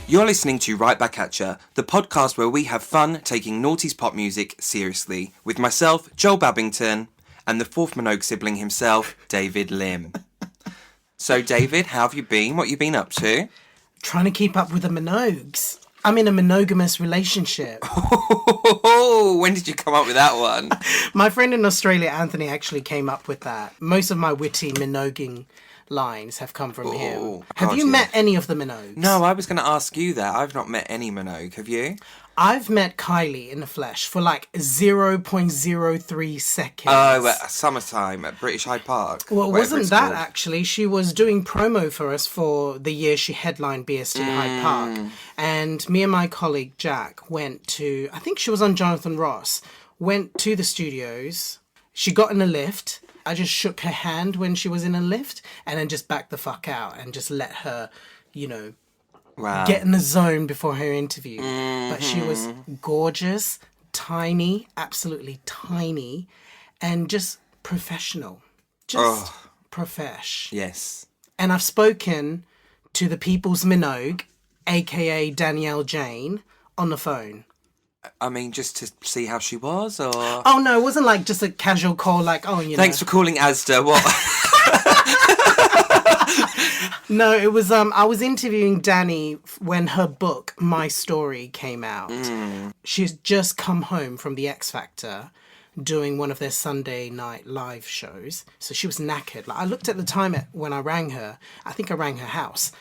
You're listening to Right Back At Ya, the podcast where we have fun taking noughties pop music seriously, with myself, Joel Babington, and the fourth Minogue sibling himself, David Lim. So, David, how have you been? What have you been up to? Trying to keep up with the Minogues. I'm in a monogamous relationship. When did you come up with that one? My friend in Australia, Anthony, actually came up with that. Most of my witty Minoguing lines have come from him. Have you met any of the Minogues? No, I was going to ask you that. I've not met any Minogue. Have you? I've met Kylie in the flesh for like 0.03 seconds. Oh, summertime at British Hyde Park. Well, it wasn't that actually. She was doing promo for us for the year she headlined BST Hyde Park. And me and my colleague Jack went to, I think she was on Jonathan Ross, went to the studios. She got in a lift. I just shook her hand when she was in a lift and then just backed the fuck out and just let her, get in the zone before her interview. But she was gorgeous, tiny, absolutely tiny, and just professional. Just profesh. Yes. And I've spoken to the People's Minogue, a.k.a. Danielle Jane, on the phone. I mean, just to see how she was, or... Oh, no, it wasn't like just a casual call, like, Thanks for calling Asda, what? No, it was, I was interviewing Dannii when her book, My Story, came out. She's just come home from the X Factor doing one of their Sunday night live shows. So she was knackered. Like, I looked at the time when I rang her. I think I rang her house,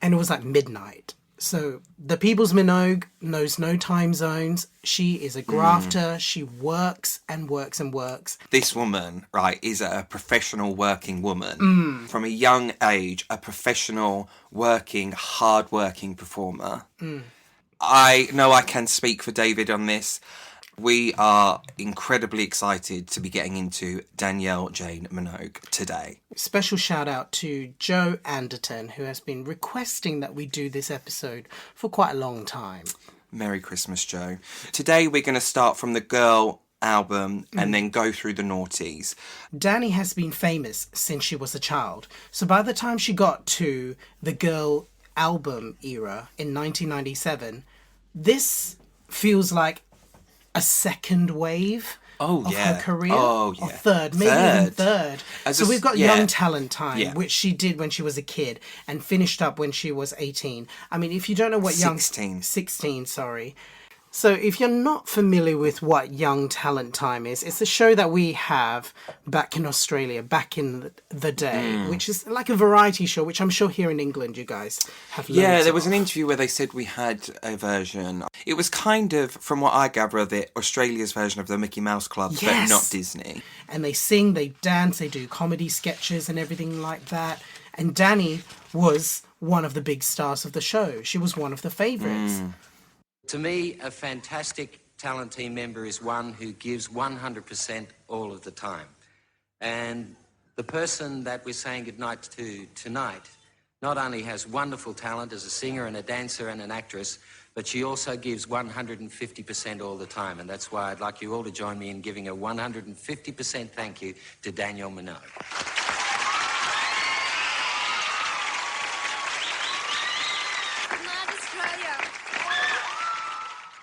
and it was like midnight. So the People's Minogue knows no time zones. She is a grafter. She works and works and works. This woman, right, is a professional working woman. From a young age, a professional working, hard-working performer. I know I can speak for David on this. We are incredibly excited to be getting into Danielle Jane Minogue today. Special shout out to Joe Anderton, who has been requesting that we do this episode for quite a long time. Merry Christmas, Joe. Today we're going to start from the Girl album and then go through the noughties. Dannii has been famous since she was a child. So by the time she got to the Girl album era in 1997, this feels like a second wave of her career. Or third, maybe even third. So we've got Young Talent time, which she did when she was a kid and finished up when she was 18. I mean, if you don't know what 16, sorry. So if you're not familiar with what Young Talent Time is, it's a show that we have back in Australia, back in the day, which is like a variety show, which I'm sure here in England you guys have loads Yeah, there was an interview where they said we had a version. It was kind of, from what I gather, Australia's version of the Mickey Mouse Club, but not Disney. And they sing, they dance, they do comedy sketches and everything like that. And Dannii was one of the big stars of the show. She was one of the favourites. To me, a fantastic talent team member is one who gives 100% all of the time. And the person that we're saying goodnight to tonight not only has wonderful talent as a singer and a dancer and an actress, but she also gives 150% all the time. And that's why I'd like you all to join me in giving a 150% thank you to Danielle Minogue.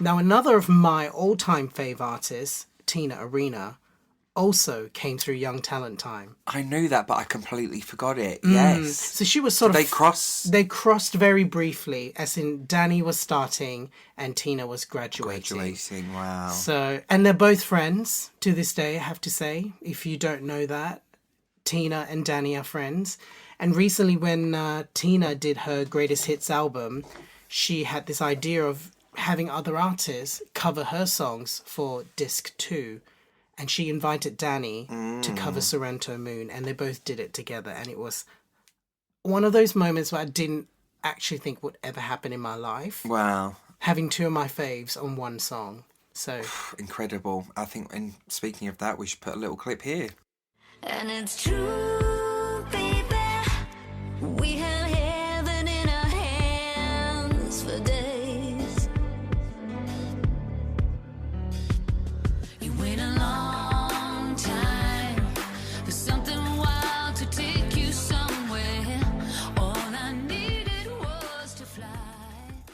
Now, another of my all-time fave artists, Tina Arena, also came through Young Talent Time. I knew that, but I completely forgot it. Yes. So she was sort of... They crossed very briefly, as in Dannii was starting and Tina was graduating. Wow. So, and they're both friends to this day, I have to say. If you don't know that, Tina and Dannii are friends. And recently when Tina did her Greatest Hits album, she had this idea of having other artists cover her songs for disc 2, and she invited Dannii to cover Sorrento Moon, and they both did it together, and it was one of those moments where I didn't actually think would ever happen in my life. Wow. Having two of my faves on one song. So incredible. I think, and speaking of that, we should put a little clip here. And it's true, baby, we have heaven in our hands for days.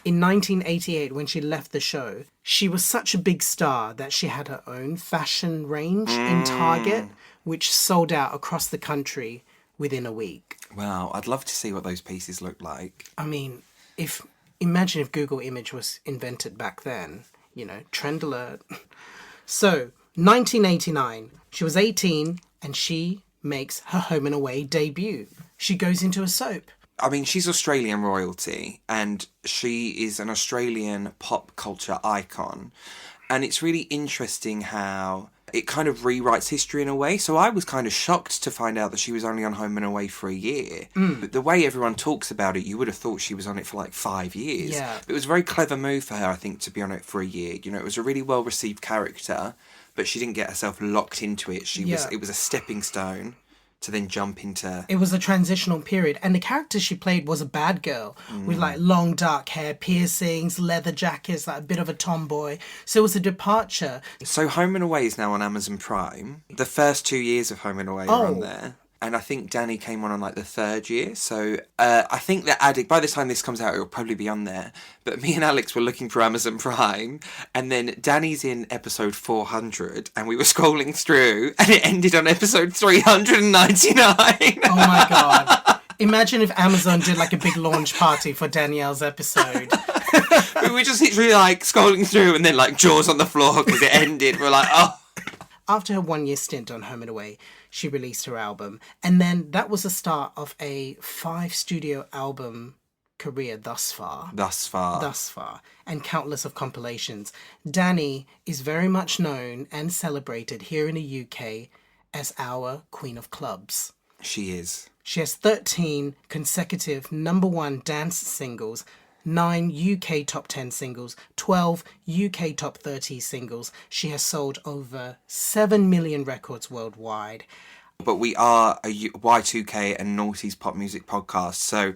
In 1988, when she left the show, she was such a big star that she had her own fashion range in Target, which sold out across the country within a week. Wow, I'd love to see what those pieces look like. I mean, imagine if Google Image was invented back then, trend alert. So, 1989, she was 18 and she makes her Home and Away debut. She goes into a soap. I mean, she's Australian royalty and she is an Australian pop culture icon. And it's really interesting how it kind of rewrites history in a way. So I was kind of shocked to find out that she was only on Home and Away for a year. But the way everyone talks about it, you would have thought she was on it for like 5 years. Yeah. It was a very clever move for her, I think, to be on it for a year. It was a really well-received character, but she didn't get herself locked into it. It was a stepping stone to then jump into... It was a transitional period, and the character she played was a bad girl with like long dark hair, piercings, leather jackets, like a bit of a tomboy. So it was a departure. So Home and Away is now on Amazon Prime. The first 2 years of Home and Away are on there. And I think Dannii came on like the third year. So I think that by the time this comes out, it'll probably be on there. But me and Alex were looking for Amazon Prime. And then Danny's in episode 400. And we were scrolling through. And it ended on episode 399. Oh my God. Imagine if Amazon did like a big launch party for Danielle's episode. We were just literally like scrolling through and then like jaws on the floor because it ended. We're like, oh. After her 1 year stint on Home and Away, she released her album. And then that was the start of a 5 studio album career thus far. Thus far. And countless of compilations. Dannii is very much known and celebrated here in the UK as our Queen of Clubs. She is. She has 13 consecutive #1 dance singles, 9 UK top 10 singles, 12 UK top 30 singles. She has sold over 7 million records worldwide. But we are a Y2K and noughties pop music podcast, so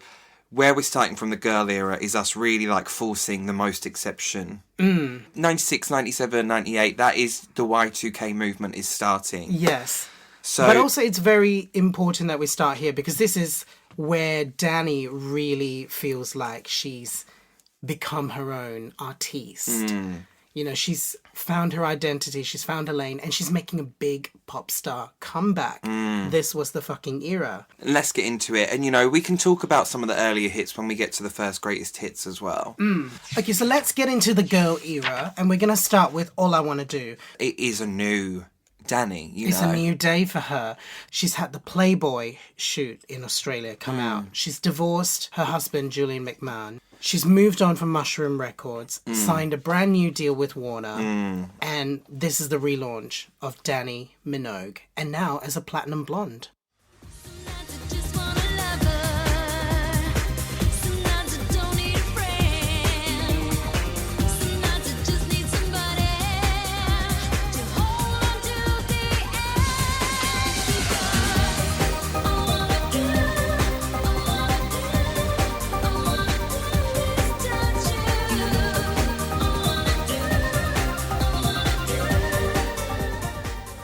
where we're starting from the girl era is us really like forcing the most exception. 96, 97, 98, that is the Y2K movement is starting. Yes. So, but also it's very important that we start here because this is where Dannii really feels like she's become her own artiste. She's found her identity, she's found her lane, and she's making a big pop star comeback. This was the fucking era. Let's get into it. And, we can talk about some of the earlier hits when we get to the first greatest hits as well. Okay, so let's get into the girl era, and we're going to start with All I Want to Do. It is a new Dannii, It's a new day for her. She's had the Playboy shoot in Australia come out. She's divorced her husband, Julian McMahon. She's moved on from Mushroom Records, signed a brand new deal with Warner, and this is the relaunch of Dannii Minogue, and now as a platinum blonde.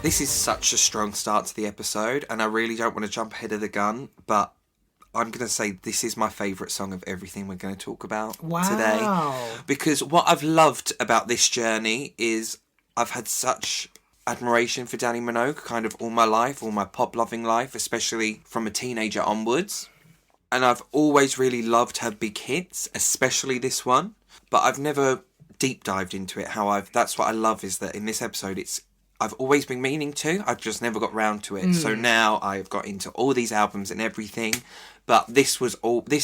This is such a strong start to the episode, and I really don't want to jump ahead of the gun, but I'm going to say this is my favourite song of everything we're going to talk about today. Because what I've loved about this journey is I've had such admiration for Dannii Minogue kind of all my life, all my pop-loving life, especially from a teenager onwards. And I've always really loved her big hits, especially this one. But I've never deep dived into it. That's what I love is that in this episode I've always been meaning to. I've just never got round to it. So now I've got into all these albums and everything. But this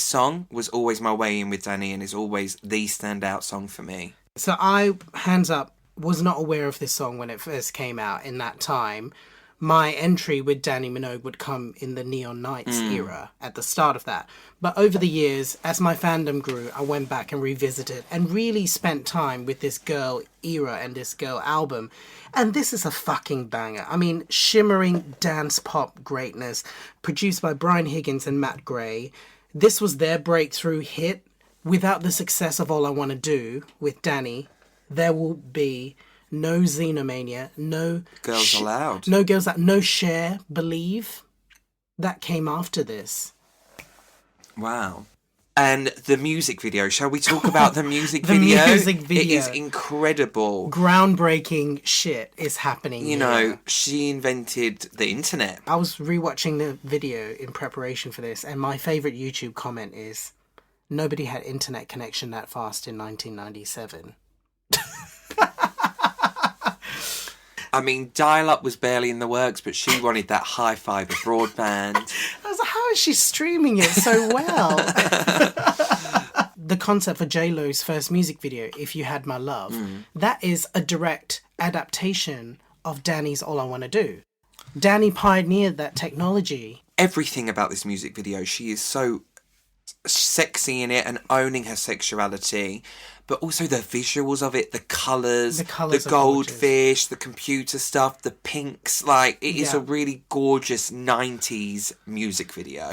song was always my way in with Dannii and is always the standout song for me. So I, hands up, was not aware of this song when it first came out in that time. My entry with Dannii Minogue would come in the Neon Nights era at the start of that. But over the years, as my fandom grew, I went back and revisited and really spent time with this girl era and this girl album. And this is a fucking banger. I mean, shimmering dance pop greatness, produced by Brian Higgins and Matt Gray. This was their breakthrough hit. Without the success of All I Want to Do with Dannii, there will be no Xenomania, no Girls Aloud. No Girls Aloud, no Cher, Believe. That came after this. Wow. And the music video. Shall we talk about the music The video? music video. It is incredible. Groundbreaking shit is happening You here. know, she invented the internet. I was rewatching the video in preparation for this, and my favourite YouTube comment is, nobody had internet connection that fast in 1997. I mean, dial-up was barely in the works, but she wanted that high fiber broadband. I was like, how is she streaming it so well? The concept for J-Lo's first music video, If You Had My Love, that is a direct adaptation of Danny's All I Wanna Do. Dannii pioneered that technology. Everything about this music video, she is so sexy in it and owning her sexuality, but also the visuals of it, the colours, The colours the are goldfish, the computer stuff, the pinks. Like, it is Yeah. a really gorgeous 90s music video.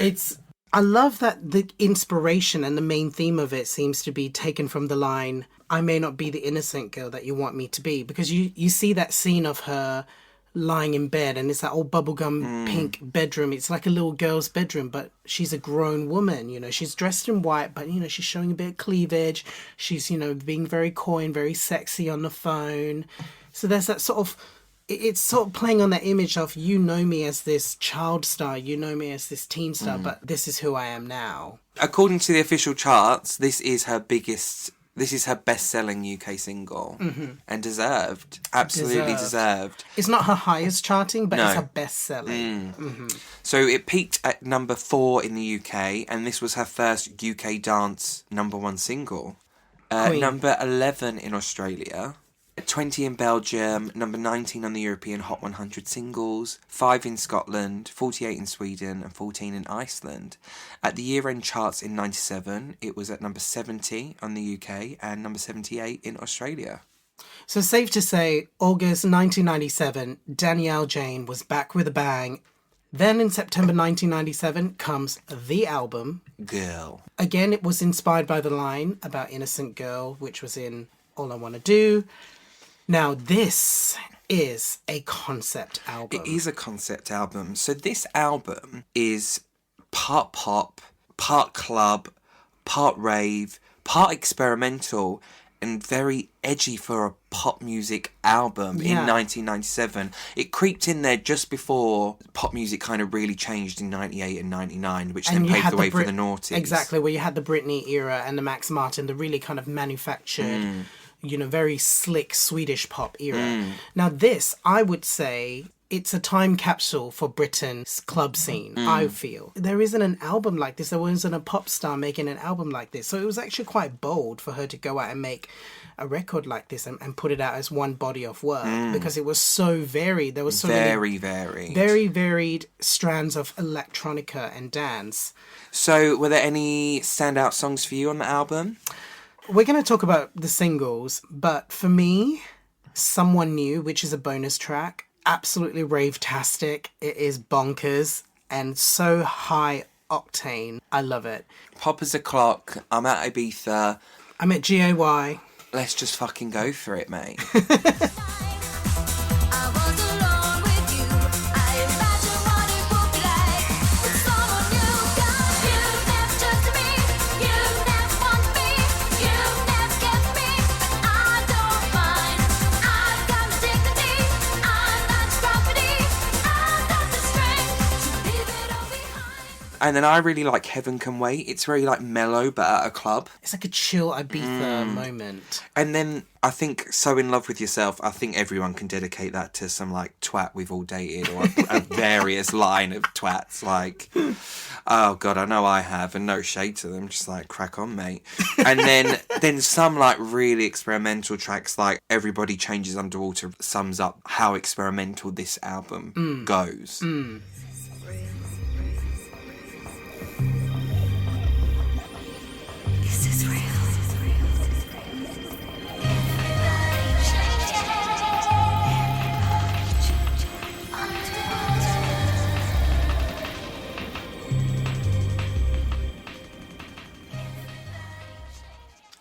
I love that the inspiration and the main theme of it seems to be taken from the line, I may not be the innocent girl that you want me to be. Because you see that scene of her lying in bed, and it's that old bubblegum pink bedroom. It's like a little girl's bedroom, but she's a grown woman. You know, she's dressed in white, but, you know, she's showing a bit of cleavage. She's, you know, being very coy and very sexy on the phone. So there's that sort of... It's sort of playing on that image of, you know me as this child star, you know me as this teen star, but this is who I am now. According to the official charts, this is her best-selling UK single. And deserved. Absolutely deserved. It's not her highest charting, but No. it's her best selling. So it peaked at number 4 in the UK, and this was her first UK dance #1 single. Queen. Number 11 in Australia. 20 in Belgium, number 19 on the European Hot 100 singles, 5 in Scotland, 48 in Sweden, and 14 in Iceland. At the year-end charts in 97, it was at number 70 on the UK and number 78 in Australia. So safe to say, August 1997, Danielle Jane was back with a bang. Then in September 1997 comes the album. Girl. Again, it was inspired by the line about Innocent Girl, which was in All I Wanna Do. Now, this is a concept album. It is a concept album. So this album is part pop, part club, part rave, part experimental, and very edgy for a pop music album in 1997. It creeped in there just before pop music kind of really changed in 98 and 99, which then paved the way for the noughties. Exactly, where you had the Britney era and the Max Martin, the really kind of manufactured... you know, very slick Swedish pop era. Now this, I would say, it's a time capsule for Britain's club scene, I feel. There isn't an album like this. There wasn't a pop star making an album like this. So it was actually quite bold for her to go out and make a record like this and put it out as one body of work because it was so varied. There was so many very varied strands of electronica and dance. So were there any standout songs for you on the album? We're going to talk about the singles, but for me, Someone New, which is a bonus track, absolutely rave-tastic. It is bonkers and so high octane. I love it. Pop as a clock. I'm at Ibiza. I'm at GAY. Let's just fucking go for it, mate. I was alone with you. I imagine what it would be like with someone new. 'Cause you never trusted me, you never wanted me, you never kept me. But I don't mind. I've got my dignity. I'm not your property. I've got the strength to leave it all behind. And then I really like Heaven Can Wait. It's very like mellow, but at a club. It's like a chill Ibiza moment. And then I think So In Love With Yourself, I think everyone can dedicate that to some like twat we've all dated or a various line of twats. Like, oh God, I know I have, and no shade to them, just like crack on, mate. And then some like really experimental tracks like Everybody Changes Underwater sums up how experimental this album goes. Is this real?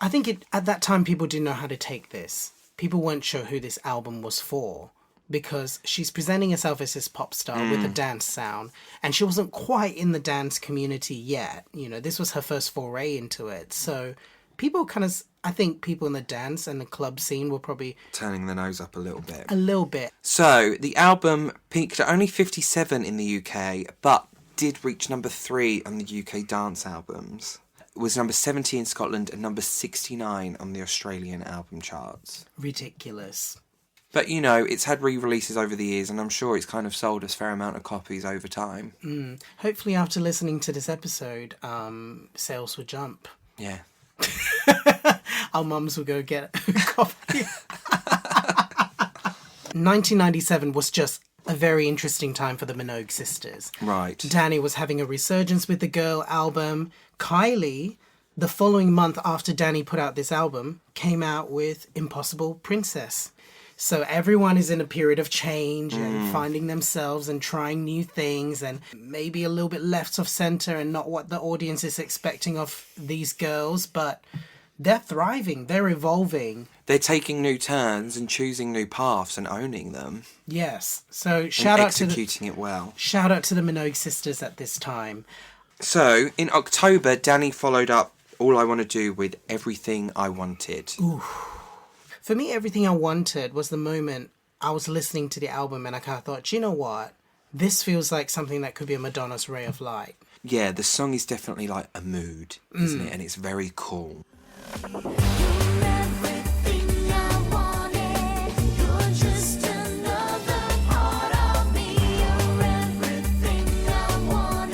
I think at that time people didn't know how to take this. People weren't sure who this album was for. because she's presenting herself as this pop star with a dance sound, and she wasn't quite in the dance community yet. You know, this was her first foray into it. So people kind of, I think people in the dance and the club scene were probably Turning their nose up a little bit. a little bit. So, the album peaked at only 57 in the UK, but did reach number 3 on the UK dance albums. It was number 70 in Scotland and number 69 on the Australian album charts. Ridiculous. But, you know, it's had re-releases over the years, and I'm sure it's kind of sold a fair amount of copies over time. Hopefully after listening to this episode, sales will jump. Yeah. Our mums will go get a copy. 1997 was just a very interesting time for the Minogue sisters. Right. Dannii was having a resurgence with the Girl album. Kylie, the following month after Dannii put out this album, came out with Impossible Princess. So everyone is in a period of change and finding themselves and trying new things and maybe a little bit left of center and not what the audience is expecting of these girls, but they're thriving, they're evolving. They're taking new turns and choosing new paths and owning them. Yes. So And shout out to executing it well. the Minogue sisters at this time. So, in October, Dannii followed up All I Want to Do with Everything I Wanted. For me, Everything I Wanted was the moment I was listening to the album and I kind of thought, you know what? This feels like something that could be a Madonna's Ray of Light. Yeah, the song is definitely like a mood, isn't it? And it's very cool. Everything I wanted, you're just another part of me. You're everything I wanted.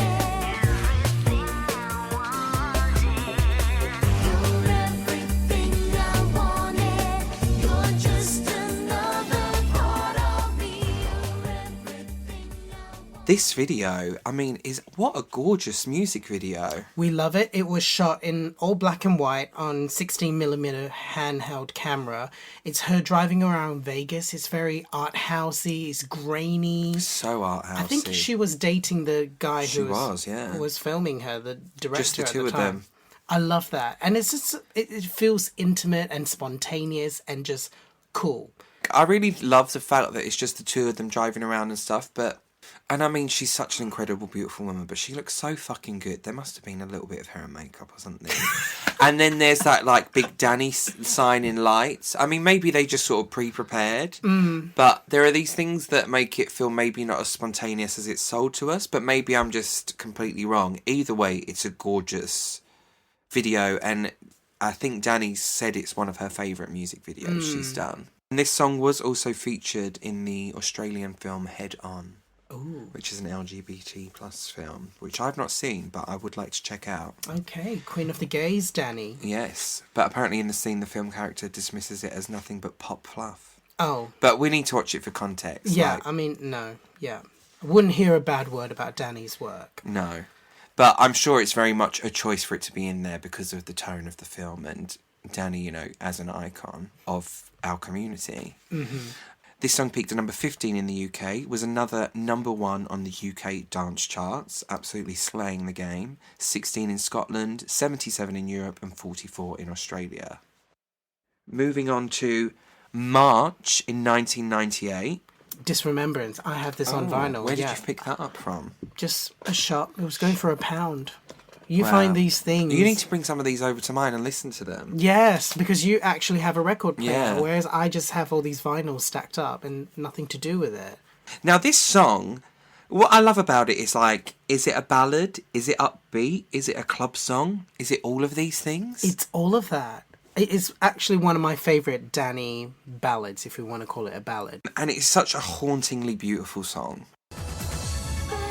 You're everything I wanted. You're just another part of me. You're everything I wanted. This video, I mean, is what a gorgeous music video. We love it. It was shot in all black and white on 16mm handheld camera. It's her driving around Vegas. It's very art housey. It's grainy. So art housey. I think she was dating the guy She was, yeah. who was filming her, the director Just the at two the of time. them. I love that. And it's just, it feels intimate and spontaneous and just cool. I really love the fact that it's just the two of them driving around and stuff, but... And I mean, she's such an incredible, beautiful woman, but she looks so fucking good. There must have been a little bit of hair and makeup or something. And then there's that, like, big Dannii sign in lights. I mean, maybe they just sort of pre-prepared. But there are these things that make it feel maybe not as spontaneous as it's sold to us, but maybe I'm just completely wrong. Either way, it's a gorgeous video, and I think Dannii said it's one of her favourite music videos she's done. And this song was also featured in the Australian film Head On. Ooh. Which is an LGBT plus film, which I've not seen, but I would like to check out. Okay, Queen of the Gays, Dannii. Yes, but apparently in the scene, the film character dismisses it as nothing but pop fluff. Oh. But we need to watch it for context. Yeah, like, I mean, no, yeah. I wouldn't hear a bad word about Danny's work. no. But I'm sure it's very much a choice for it to be in there because of the tone of the film and Dannii, you know, as an icon of our community. This song peaked at number 15 in the UK, was another number 1 on the UK dance charts, absolutely slaying the game. 16 in Scotland, 77 in Europe, and 44 in Australia. Moving on to March in 1998. Disremembrance. I have this on vinyl. Where did yeah. you pick that up from? Just a shop. It was going for £1. You Wow. find these things. You need to bring some of these over to mine and listen to them. Yes, because you actually have a record player, Yeah. whereas I just have all these vinyls stacked up and nothing to do with it. Now, this song, what I love about it is like, is it a ballad? Is it upbeat? Is it a club song? Is it all of these things? It's all of that. It is actually one of my favourite Dannii ballads, if we want to call it a ballad. And it's such a hauntingly beautiful song. But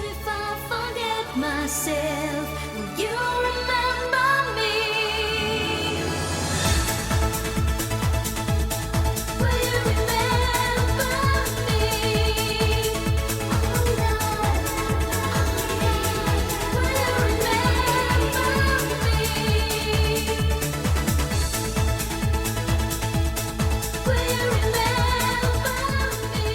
if I forget myself, will you remember me? Will you remember me? Oh, Lord. Will you remember me? Will you remember me?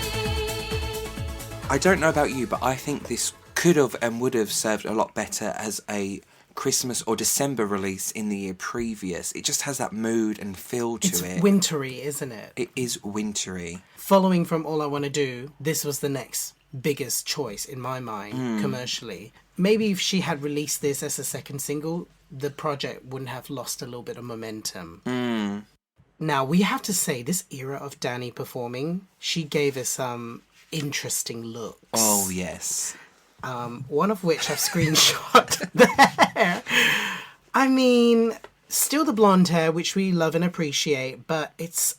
I don't know about you, but I think this could have and would have served a lot better as a Christmas or December release in the year previous. It just has that mood and feel to It's it. wintry, isn't it? It is wintry. Following from All I Want to Do, this was the next biggest choice in my mind commercially. Maybe if she had released this as a second single, the project wouldn't have lost a little bit of momentum. Now, we have to say, this era of Dannii performing, she gave us some interesting looks. Oh, yes. One of which I've screenshot there. I mean, still the blonde hair, which we love and appreciate, but it's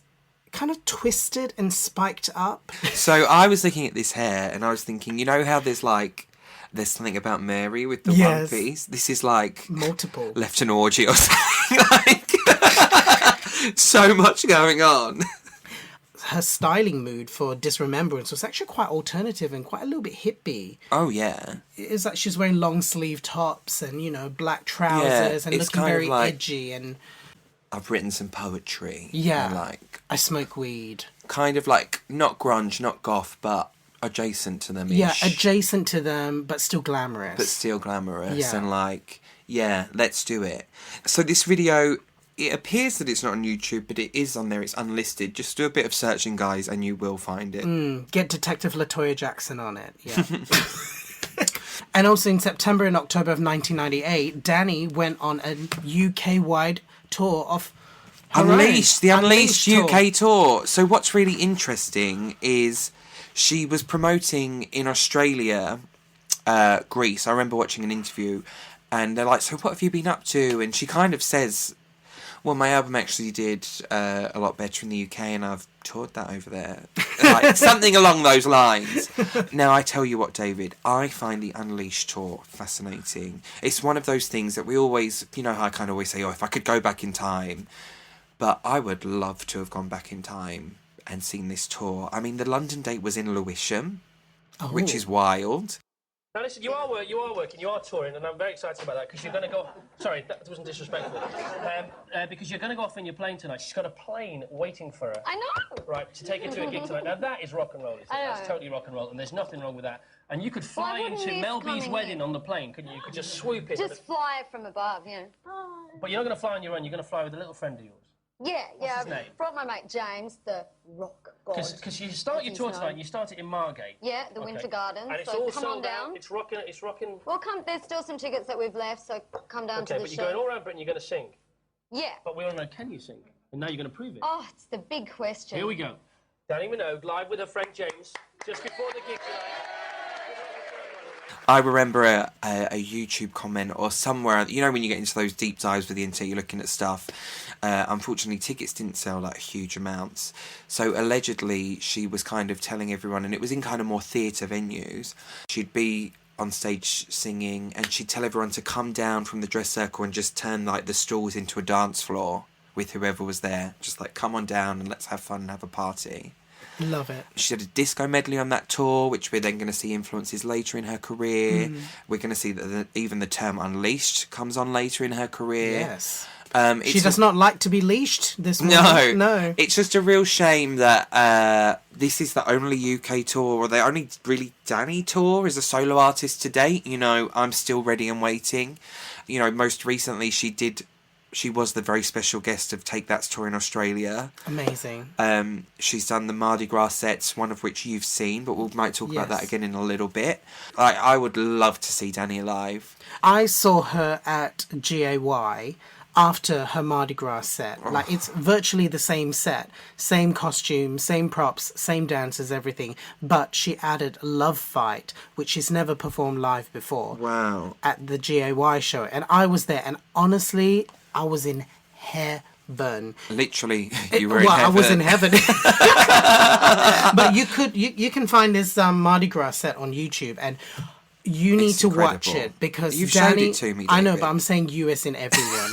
kind of twisted and spiked up. So I was looking at this hair and I was thinking, you know how there's something about Mary with the one piece? This is like Multiple. left an orgy or something. Like, so much going on. Her styling mood for Disremembrance was actually quite alternative and quite a little bit hippie. Oh, yeah. It's like she's wearing long sleeve tops and, you know, black trousers and it's looking kind of very like- edgy. And I've written some poetry. yeah, And like, I smoke weed. kind of like, not grunge, not goth, but adjacent to them. Yeah, adjacent to them, but still glamorous. But still glamorous. Yeah. And like, yeah, let's do it. So this video, it appears that it's not on YouTube, but it is on there. It's unlisted. Just do a bit of searching, guys, and you will find it. Get Detective LaToya Jackson on it. Yeah. And also in September and October of 1998, Dannii went on a UK-wide tour of her Unleashed, own. the Unleashed tour. UK tour. So what's really interesting is she was promoting in Australia, Greece. I remember watching an interview and they're like, so what have you been up to? And she kind of says, well, my album actually did a lot better in the UK and I've toured that over there. Like, something along those lines. Now, I tell you what, David, I find the Unleashed tour fascinating. It's one of those things that we always, you know how I kind of always say, oh, if I could go back in time. But I would love to have gone back in time and seen this tour. I mean, the London date was in Lewisham, which is wild. Now listen, you are working, you are touring, and I'm very excited about that because you're going to go... Sorry, that wasn't disrespectful. Because you're going to go off in your plane tonight. She's got a plane waiting for her. I know. Right, to take her to a gig tonight. Now that is rock and roll, isn't it? I know. That's totally rock and roll, and there's nothing wrong with that. And you could fly wouldn't into this Mel B's coming wedding in? on the plane, couldn't you? You could just swoop in. Just fly it from above, you know. But you're not going to fly on your own, you're going to fly with a little friend of yours. Yeah, his name? I brought my mate James, the rock god. Because you start your He's tour known. tonight, you start it in Margate. Yeah, the Winter Garden. And it's so all come sold on down. out. It's rocking. Well, come. There's still some tickets that we've left, so come down Okay, to the but show. you're going all around Britain, you're going to sing. Yeah. But we all know, can you sing? And now you're going to prove it. Oh, it's the big question. Here we go. Dannii Minogue, live with her friend James, just before the gig tonight. I remember a YouTube comment or somewhere, you know when you get into those deep dives with the internet, you're looking at stuff. Unfortunately, tickets didn't sell like huge amounts. So allegedly, she was kind of telling everyone, and it was in kind of more theatre venues, she'd be on stage singing and she'd tell everyone to come down from the dress circle and just turn like the stalls into a dance floor with whoever was there. Just like, come on down and let's have fun and have a party. Love it. She did a disco medley on that tour, which we're then going to see influences later in her career. We're going to see that even the term Unleashed comes on later in her career. Yes. It's She does not like to be leashed, this woman. No, No. It's just a real shame that this is the only UK tour, or the only really Dannii tour as a solo artist to date. You know, I'm still ready and waiting. You know, most recently she was the very special guest of Take That's tour in Australia. Amazing. She's done the Mardi Gras sets, one of which you've seen, but we might talk about that Yes. again in a little bit. I would love to see Dannii live. I saw her at GAY after her Mardi Gras set. Like, it's virtually the same set, same costume, same props, same dancers, everything. But she added Love Fight, which she's never performed live before. Wow. At the GAY show. And I was there, and honestly, I was in heaven. Literally, you were in Well, heaven. I was in heaven. But you can find this Mardi Gras set on YouTube, and you need It's to watch incredible. it because You've showed Dannii, it to me, I know, David. but I'm saying you as in everyone.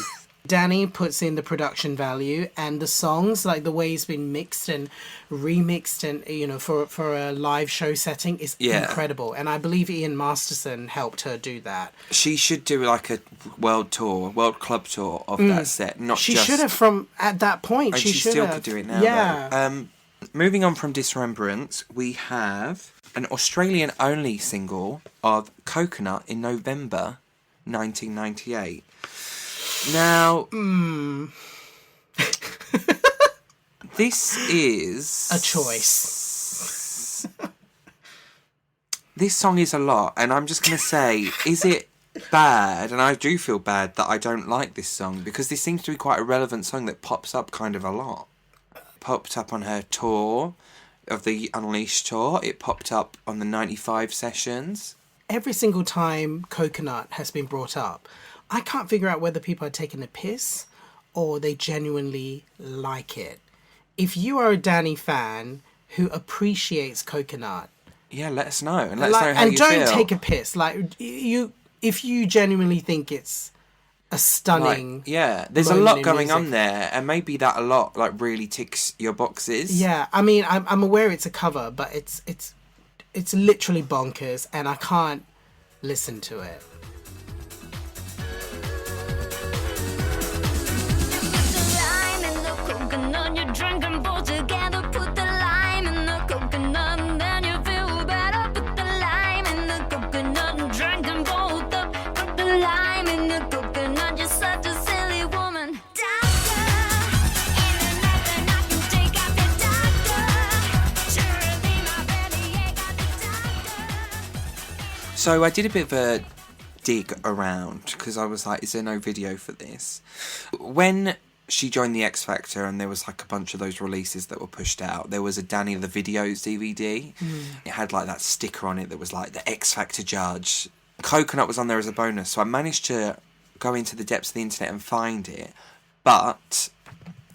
Dannii puts in the production value, and the songs, like the way it's been mixed and remixed, and you know, for a live show setting, is incredible. And I believe Ian Masterson helped her do that. She should do like a world club tour of that set, not She just... should have from at that point. And she she should still have. could do it now. Yeah. Though. Moving on from Disremembrance, we have an Australian-only single of Coconut in November 1998. Now, this is... a choice. This song is a lot, and I'm just going to say, is it bad? And I do feel bad that I don't like this song, because this seems to be quite a relevant song that pops up kind of a lot. Popped up on her tour of the Unleashed tour. It popped up on the 95 sessions. Every single time Coconut has been brought up, I can't figure out whether people are taking a piss or they genuinely like it. If you are a Dannii fan who appreciates Coconut, yeah, let us know, and let us know how and you don't feel. take a piss. Like, if you genuinely think it's a stunning, there's a moment lot in going on music. there, and maybe that a lot like really ticks your boxes. Yeah, I mean, I'm aware it's a cover, but it's literally bonkers, and I can't listen to it. Lime in the coconut, you drink them both together. Put the lime in the coconut, and then you feel better. Put the lime in the coconut and drink them both up. Put the lime in the coconut, you're such a silly woman. Doctor, in the night then I can take out the doctor. Sure, be my bellyache, got the doctor. So I did a bit of a dig around, because I was like, is there no video for this? When she joined the X Factor and there was like a bunch of those releases that were pushed out, there was a Dannii the Videos DVD. It had like that sticker on it that was like the X Factor judge. Coconut was on there as a bonus, so I managed to go into the depths of the internet and find it, but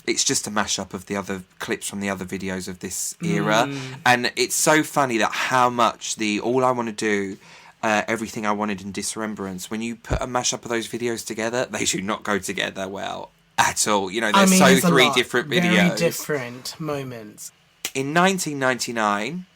it's just a mashup of the other clips from the other videos of this era. And it's so funny that how much the All I Want to Do, Everything I Wanted in Disremembrance, when you put a mashup of those videos together, they do not go together well at all. You know, there's there's a three lot. different Very videos. different moments. In 1999,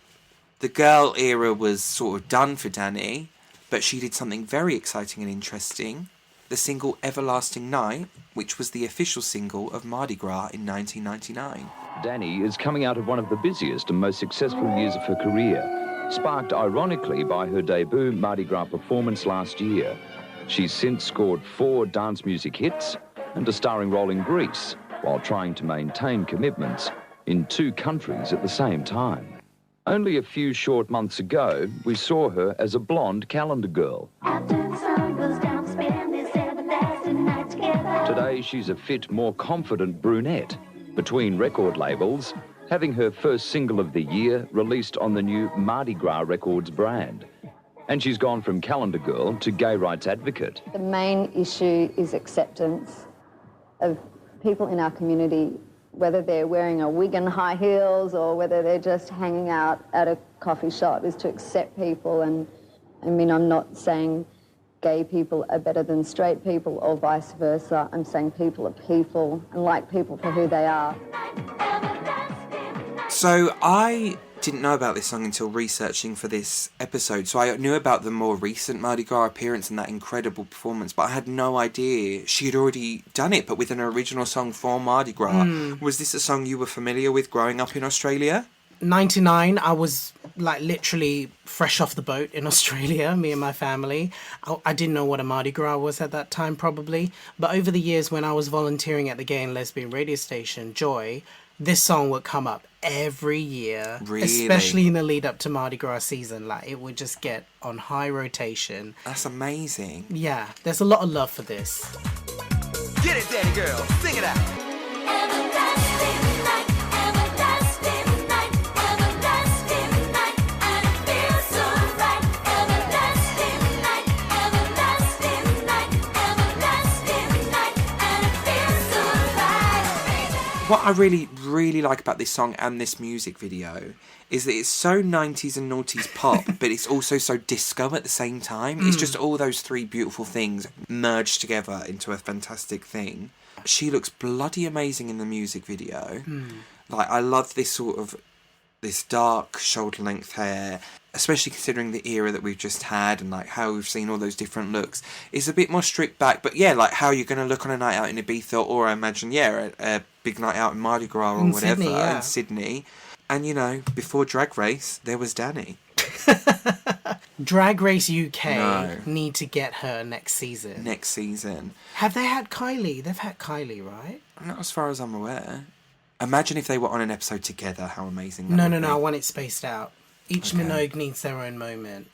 the girl era was sort of done for Dannii, but she did something very exciting and interesting. The single Everlasting Night, which was the official single of Mardi Gras in 1999. Dannii is coming out of one of the busiest and most successful years of her career, sparked ironically by her debut Mardi Gras performance last year. She's since scored 4 dance music hits and a starring role in Greece, while trying to maintain commitments in 2 countries at the same time. Only a few short months ago, we saw her as a blonde calendar girl. Today, she's a fit, more confident brunette between record labels, having her first single of the year released on the new Mardi Gras Records brand. And she's gone from calendar girl to gay rights advocate. The main issue is acceptance of people in our community, whether they're wearing a wig and high heels or whether they're just hanging out at a coffee shop, is to accept people. And I mean, I'm not saying gay people are better than straight people or vice versa. I'm saying people are people and like people for who they are. So I didn't know about this song until researching for this episode. So I knew about the more recent Mardi Gras appearance and that incredible performance, but I had no idea she had already done it, but with an original song for Mardi Gras. Was this a song you were familiar with growing up in Australia? 99, I was like literally fresh off the boat in Australia, me and my family. I didn't know what a Mardi Gras was at that time, probably. But over the years, when I was volunteering at the gay and lesbian radio station, Joy, this song would come up every year, Really? especially in the lead up to Mardi Gras season. Like, it would just get on high rotation. That's amazing. Yeah, there's a lot of love for this. Get it, Dannii girl. Sing it out. Everlasting night, everlasting night, everlasting night, and it feels so right. Everlasting night, everlasting night, everlasting night, and it feels so right. What I really like about this song and this music video is that it's so 90s and noughties pop, but it's also so disco at the same time. It's just all those 3 beautiful things merged together into a fantastic thing. She looks bloody amazing in the music video. Like, I love this dark shoulder-length hair, especially considering the era that we've just had and like how we've seen all those different looks. It's a bit more stripped back, but yeah, like how you're going to look on a night out in Ibiza, or I imagine, a big night out in Mardi Gras or In whatever Sydney, yeah. in Sydney. And, you know, before Drag Race, there was Dannii. Drag Race UK No. need to get her next season. Next season. Have they had Kylie? They've had Kylie, right? Not as far as I'm aware. Imagine if they were on an episode together, how amazing that No, would no, be. no. I want it spaced out. Each Okay. Minogue needs their own moment.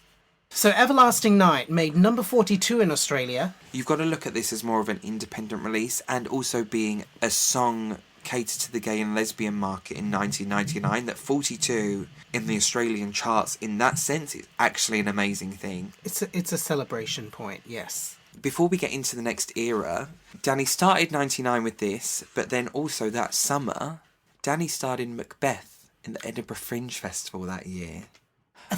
So Everlasting Night made number 42 in Australia. You've got to look at this as more of an independent release and also being a song catered to the gay and lesbian market in 1999. That 42 in the Australian charts in that sense is actually an amazing thing. It's a celebration point, yes. Before we get into the next era, Dannii started 99 with this, but then also that summer, Dannii starred in Macbeth in the Edinburgh Fringe Festival that year.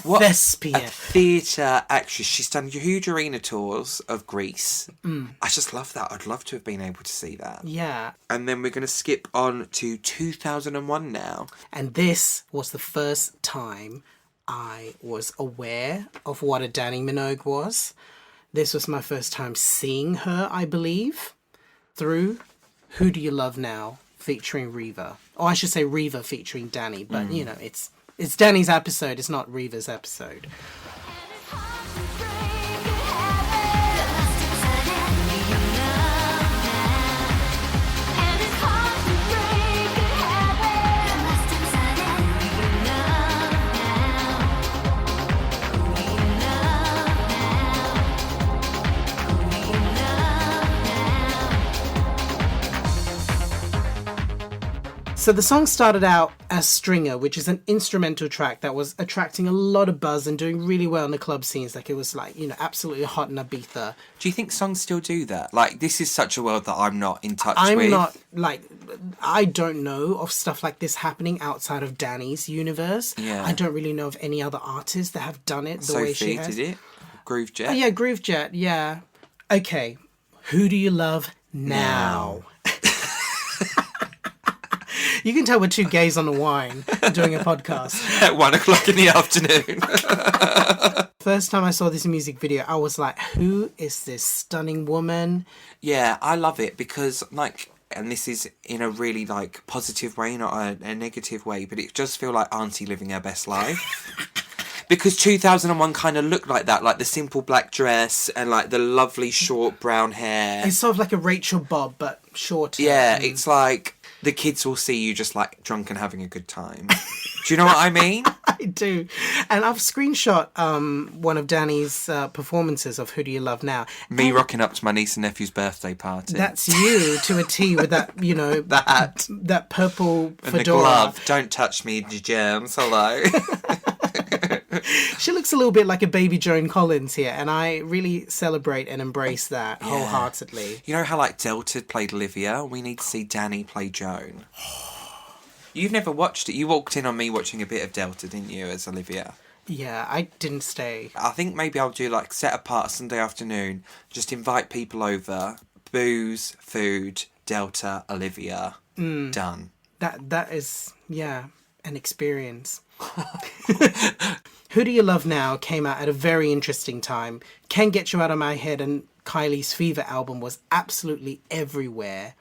What Thespian. a theatre actress. She's done huge arena tours of Greece. I just love that. I'd love to have been able to see that. Yeah. And then we're going to skip on to 2001 now. And this was the first time I was aware of what a Dannii Minogue was. This was my first time seeing her, I believe, through Who Do You Love Now featuring Reva. Or I should say Reva featuring Dannii, but you know, it's Danny's episode, it's not Reva's episode. So the song started out as Stringer, which is an instrumental track that was attracting a lot of buzz and doing really well in the club scenes. Like, it was like, you know, absolutely hot in Ibiza. Do you think songs still do that? Like, this is such a world that I'm not in touch with. I'm not, like, I don't know of stuff like this happening outside of Danny's universe. Yeah. I don't really know of any other artists that have done it the way she Sophie has. did it. Groove Jet. Oh, yeah, Groove Jet, yeah. Okay, who do you love now? You can tell we're two gays on the wine doing a podcast. At 1 o'clock in the afternoon. First time I saw this music video, I was like, who is this stunning woman? Yeah, I love it because, like, and this is in a really, like, positive way, not a negative way, but it does feel like Auntie living her best life. Because 2001 kind of looked like that, like the simple black dress and, like, the lovely short brown hair. It's sort of like a Rachel Bob, but shorter. Yeah, it's like the kids will see you just, like, drunk and having a good time. Do you know what I mean? I do. And I've screenshot one of Danny's performances of Who Do You Love Now? Me rocking up to my niece and nephew's birthday party. That's you to a T with that, you know, that purple and the fedora. glove. Don't touch me, germs. Hello. She looks a little bit like a baby Joan Collins here, and I really celebrate and embrace that wholeheartedly. You know how, like, Delta played Olivia? We need to see Dannii play Joan. You've never watched it. You walked in on me watching a bit of Delta, didn't you, as Olivia? Yeah, I didn't stay. I think maybe I'll do, like, set apart Sunday afternoon, just invite people over, booze, food, Delta, Olivia, done. That is, yeah, an experience. Who Do You Love Now came out at a very interesting time. Can't Get You Out of My Head and Kylie's Fever album was absolutely everywhere.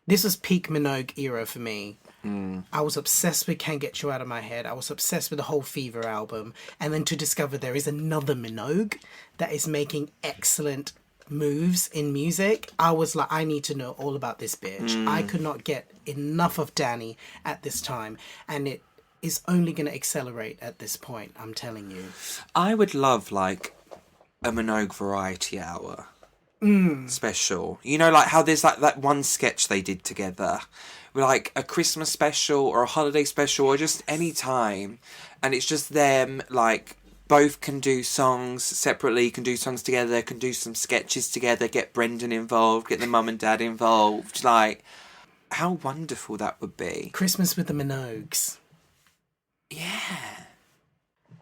This was peak Minogue era for me. I was obsessed with Can't Get You Out of My Head. I was obsessed with the whole Fever album. And then to discover there is another Minogue that is making excellent moves in music, I was like, I need to know all about this bitch. I could not get enough of Dannii at this time. And it is only going to accelerate at this point, I'm telling you. I would love, like, a Minogue variety hour special. You know, like how there's, like, that one sketch they did together. Like a Christmas special or a holiday special or just any time. And it's just them, like, both can do songs separately, can do songs together, can do some sketches together, get Brendan involved, get the mum and dad involved. Like, how wonderful that would be. Christmas with the Minogues. Yeah.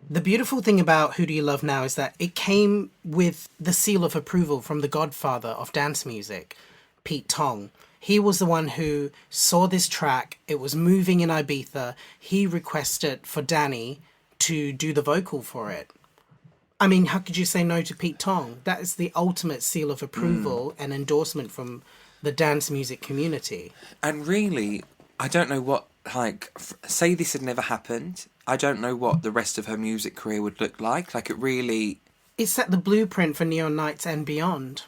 The beautiful thing about Who Do You Love Now is that it came with the seal of approval from the godfather of dance music, Pete Tong. He was the one who saw this track. It was moving in Ibiza. He requested for Dannii to do the vocal for it. I mean, how could you say no to Pete Tong? That is the ultimate seal of approval and endorsement from the dance music community. And really, I don't know what, like, say this had never happened, I don't know what the rest of her music career would look like. Like, it really It set the blueprint for Neon Nights and beyond.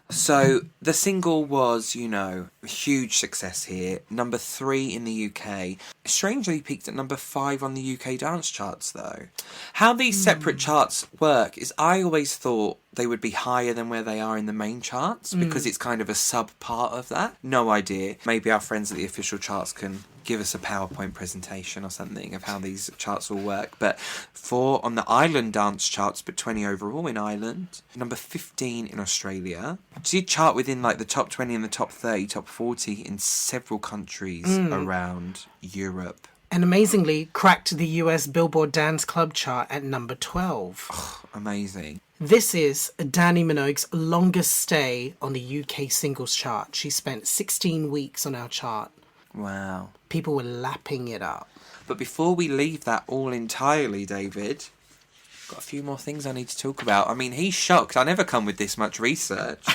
So the single was, you know, a huge success here. Number 3 in the UK. Strangely peaked at number 5 on the UK dance charts, though. How these separate charts work is I always thought they would be higher than where they are in the main charts because it's kind of a sub part of that. No idea. Maybe our friends at the official charts can give us a PowerPoint presentation or something of how these charts all work. But 4 on the Ireland dance charts, but 20 overall in Ireland. Number 15 in Australia. Did chart within like the top 20 and the top 30, top 40 in several countries around Europe. And amazingly, cracked the US Billboard Dance Club chart at number 12. Amazing. This is Dannii Minogue's longest stay on the UK singles chart. She spent 16 weeks on our chart. Wow. People were lapping it up. But before we leave that all entirely, David, got a few more things I need to talk about. I mean, he's shocked. I never come with this much research.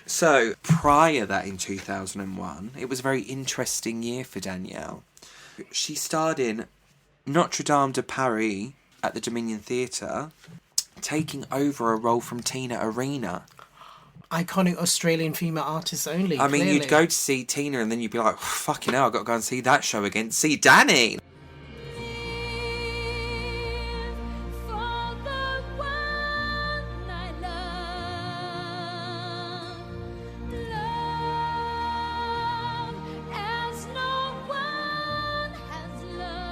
So, prior that in 2001, it was a very interesting year for Danielle. She starred in Notre Dame de Paris at the Dominion Theatre, taking over a role from Tina Arena. Iconic Australian female artists only. I mean, clearly. you'd go to see Tina and then you'd be like, fucking hell, I've got to go and see that show again. See Dannii! For the one I love, as no one has loved.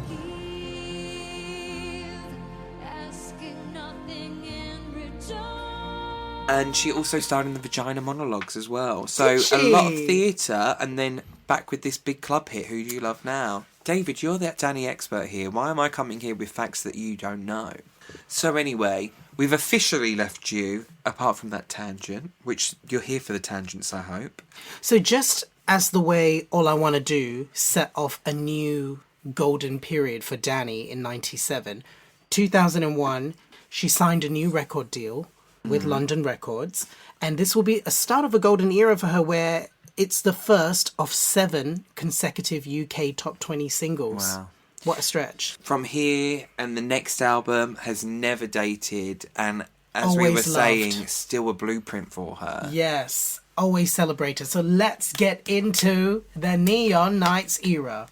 Give, asking nothing in return. And she also starred in the Vagina Monologues as well. So Did a lot of she? theatre and then back with this big club hit, Who Do You Love Now? David, you're that Dannii expert here. Why am I coming here with facts that you don't know? So anyway, we've officially left you, apart from that tangent, which you're here for the tangents, I hope. So just as the way All I Want to Do set off a new golden period for Dannii in 97, 2001, she signed a new record deal with London Records. And this will be a start of a golden era for her where it's the first of 7 consecutive UK top 20 singles. Wow. What a stretch. From here, and the next album has never dated, and as we were Always saying, loved. still a blueprint for her. Yes, always celebrated. So let's get into the Neon Nights era.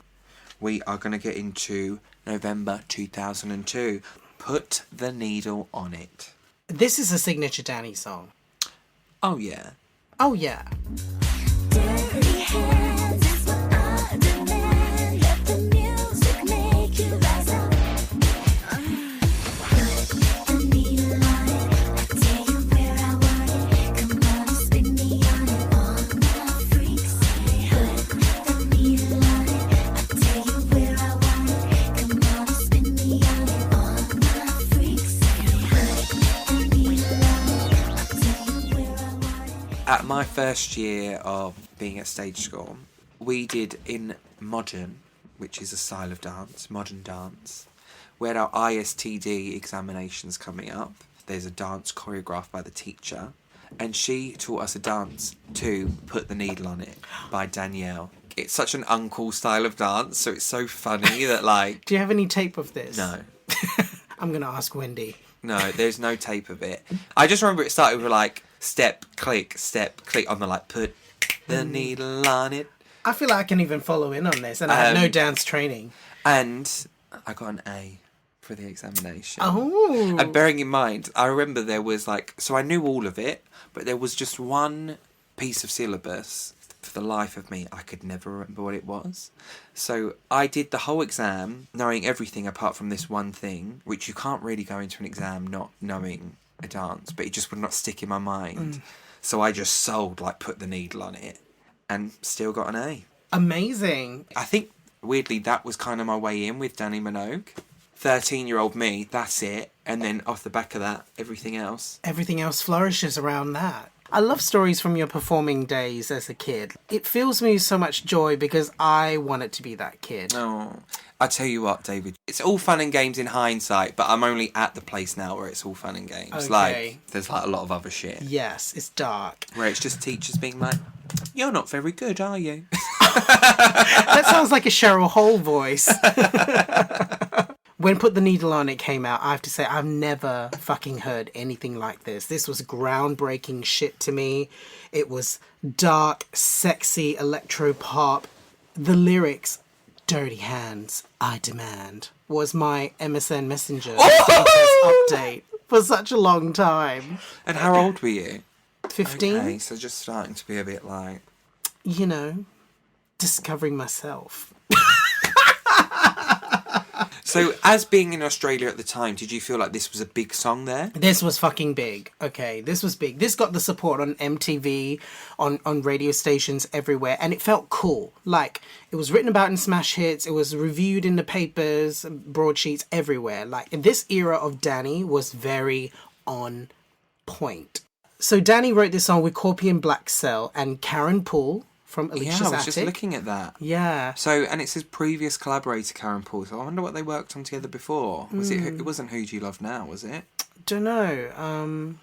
We are going to get into November 2002. Put the Needle on It. This is a signature Dannii song. Oh, yeah. Oh, yeah. Dirty hands is what I demand. Let the music make you rise up. Put the needle on it. I tell you where I want it. Come on and spin me on it. All my freaks. Put the needle on it. I tell you where I want it. Come on and spin me on it. All my freaks. Put the needle on it. I tell you where I want it. At my first year of being at stage school, we did in modern, which is a style of dance, modern dance. We had our ISTD examinations coming up. There's a dance choreographed by the teacher, and she taught us a dance to Put the Needle on It by Danielle. It's such an uncool style of dance, so it's so funny that, like... Do you have any tape of this? No. I'm going to ask Wendy. No, there's no tape of it. I just remember it started with, like, step, click, on the, like, put the needle on it. I feel like I can even follow in on this, and I have no dance training. And I got an A for the examination. Oh. And bearing in mind, I remember there was, like... So I knew all of it, but there was just one piece of syllabus. For the life of me, I could never remember what it was. So I did the whole exam knowing everything apart from this one thing, which you can't really go into an exam not knowing a dance, but it just would not stick in my mind. So I just sold, like, Put the Needle on It, and still got an A. Amazing. I think, weirdly, that was kind of my way in with Dannii Minogue. 13-year-old me, that's it. And then off the back of that, everything else. Everything else flourishes around that. I love stories from your performing days as a kid. It fills me with so much joy because I wanted to be that kid. Oh, I tell you what, David, it's all fun and games in hindsight, but I'm only at the place now where it's all fun and games. Okay. Like, there's like a lot of other shit Yes, it's dark. where it's just teachers being like, "You're not very good, are you?" That sounds like a Cheryl Hole voice. When Put the Needle on It came out, I have to say I've never fucking heard anything like this. This was groundbreaking shit to me. It was dark, sexy, electro pop. The lyrics, "Dirty hands, I demand," was my MSN Messenger status update for such a long time. And how old were you? 15? Okay, so just starting to be a bit like... You know, discovering myself. So, as being in Australia at the time, did you feel like this was a big song there? This was fucking big. Okay, this was big. This got the support on MTV, on radio stations everywhere, and it felt cool. Like, it was written about in smash hits, it was reviewed in the papers, broadsheets, everywhere. Like, this era of Dannii was very on point. So Dannii wrote this song with Corpian Black Cell and Karen Poole from Alicia's Yeah, I was Attic. just looking at that. Yeah. So, and it's his previous collaborator, Karen Poole. So I wonder what they worked on together before. Was it wasn't Who Do You Love Now, was it? Don't know.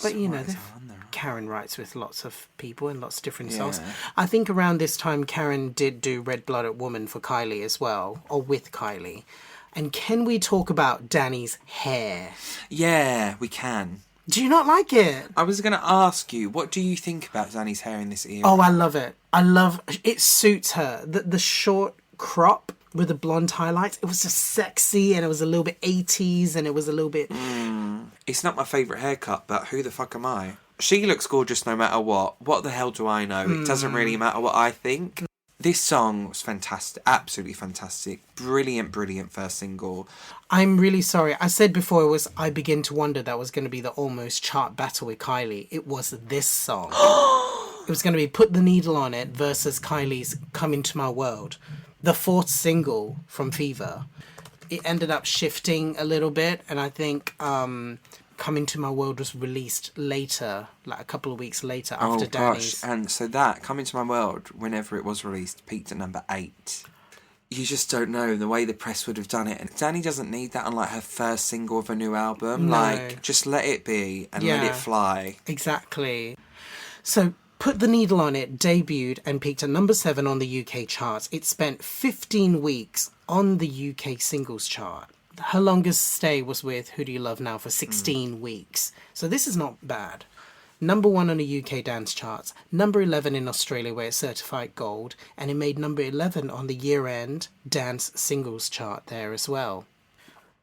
But you know, Writers on there. Karen writes with lots of people and lots of different songs. Yeah. I think around this time, Karen did do Red Blooded Woman for Kylie as well, or with Kylie. And can we talk about Danny's hair? Yeah, we can. Do you not like it? I was going to ask you, what do you think about Dannei's hair in this era? Oh, I love it. It suits her. The short crop with the blonde highlights, it was just sexy, and it was a little bit 80s, and it was a little bit... It's not my favourite haircut, but who the fuck am I? She looks gorgeous no matter what. What the hell do I know? It doesn't really matter what I think. This song was fantastic. Absolutely fantastic. Brilliant, brilliant first single. I'm really sorry. I said before it was I Begin to Wonder that was going to be the almost chart battle with Kylie. It was this song. It was going to be Put the Needle on It versus Kylie's Come Into My World. The fourth single from Fever. It ended up shifting a little bit, and I think Come Into My World was released later, like a couple of weeks later after Danny's. And so that, Come Into My World, whenever it was released, peaked at number 8. You just don't know the way the press would have done it. And Dannii doesn't need that on like her first single of a new album. No. Like, just let it be and let it fly. Exactly. So Put the Needle on It debuted and peaked at number 7 on the UK charts. It spent 15 weeks on the UK singles chart. Her longest stay was with Who Do You Love Now for 16 weeks. So this is not bad. Number 1 on the UK dance charts, number 11 in Australia where it's certified gold, and it made number 11 on the year-end dance singles chart there as well.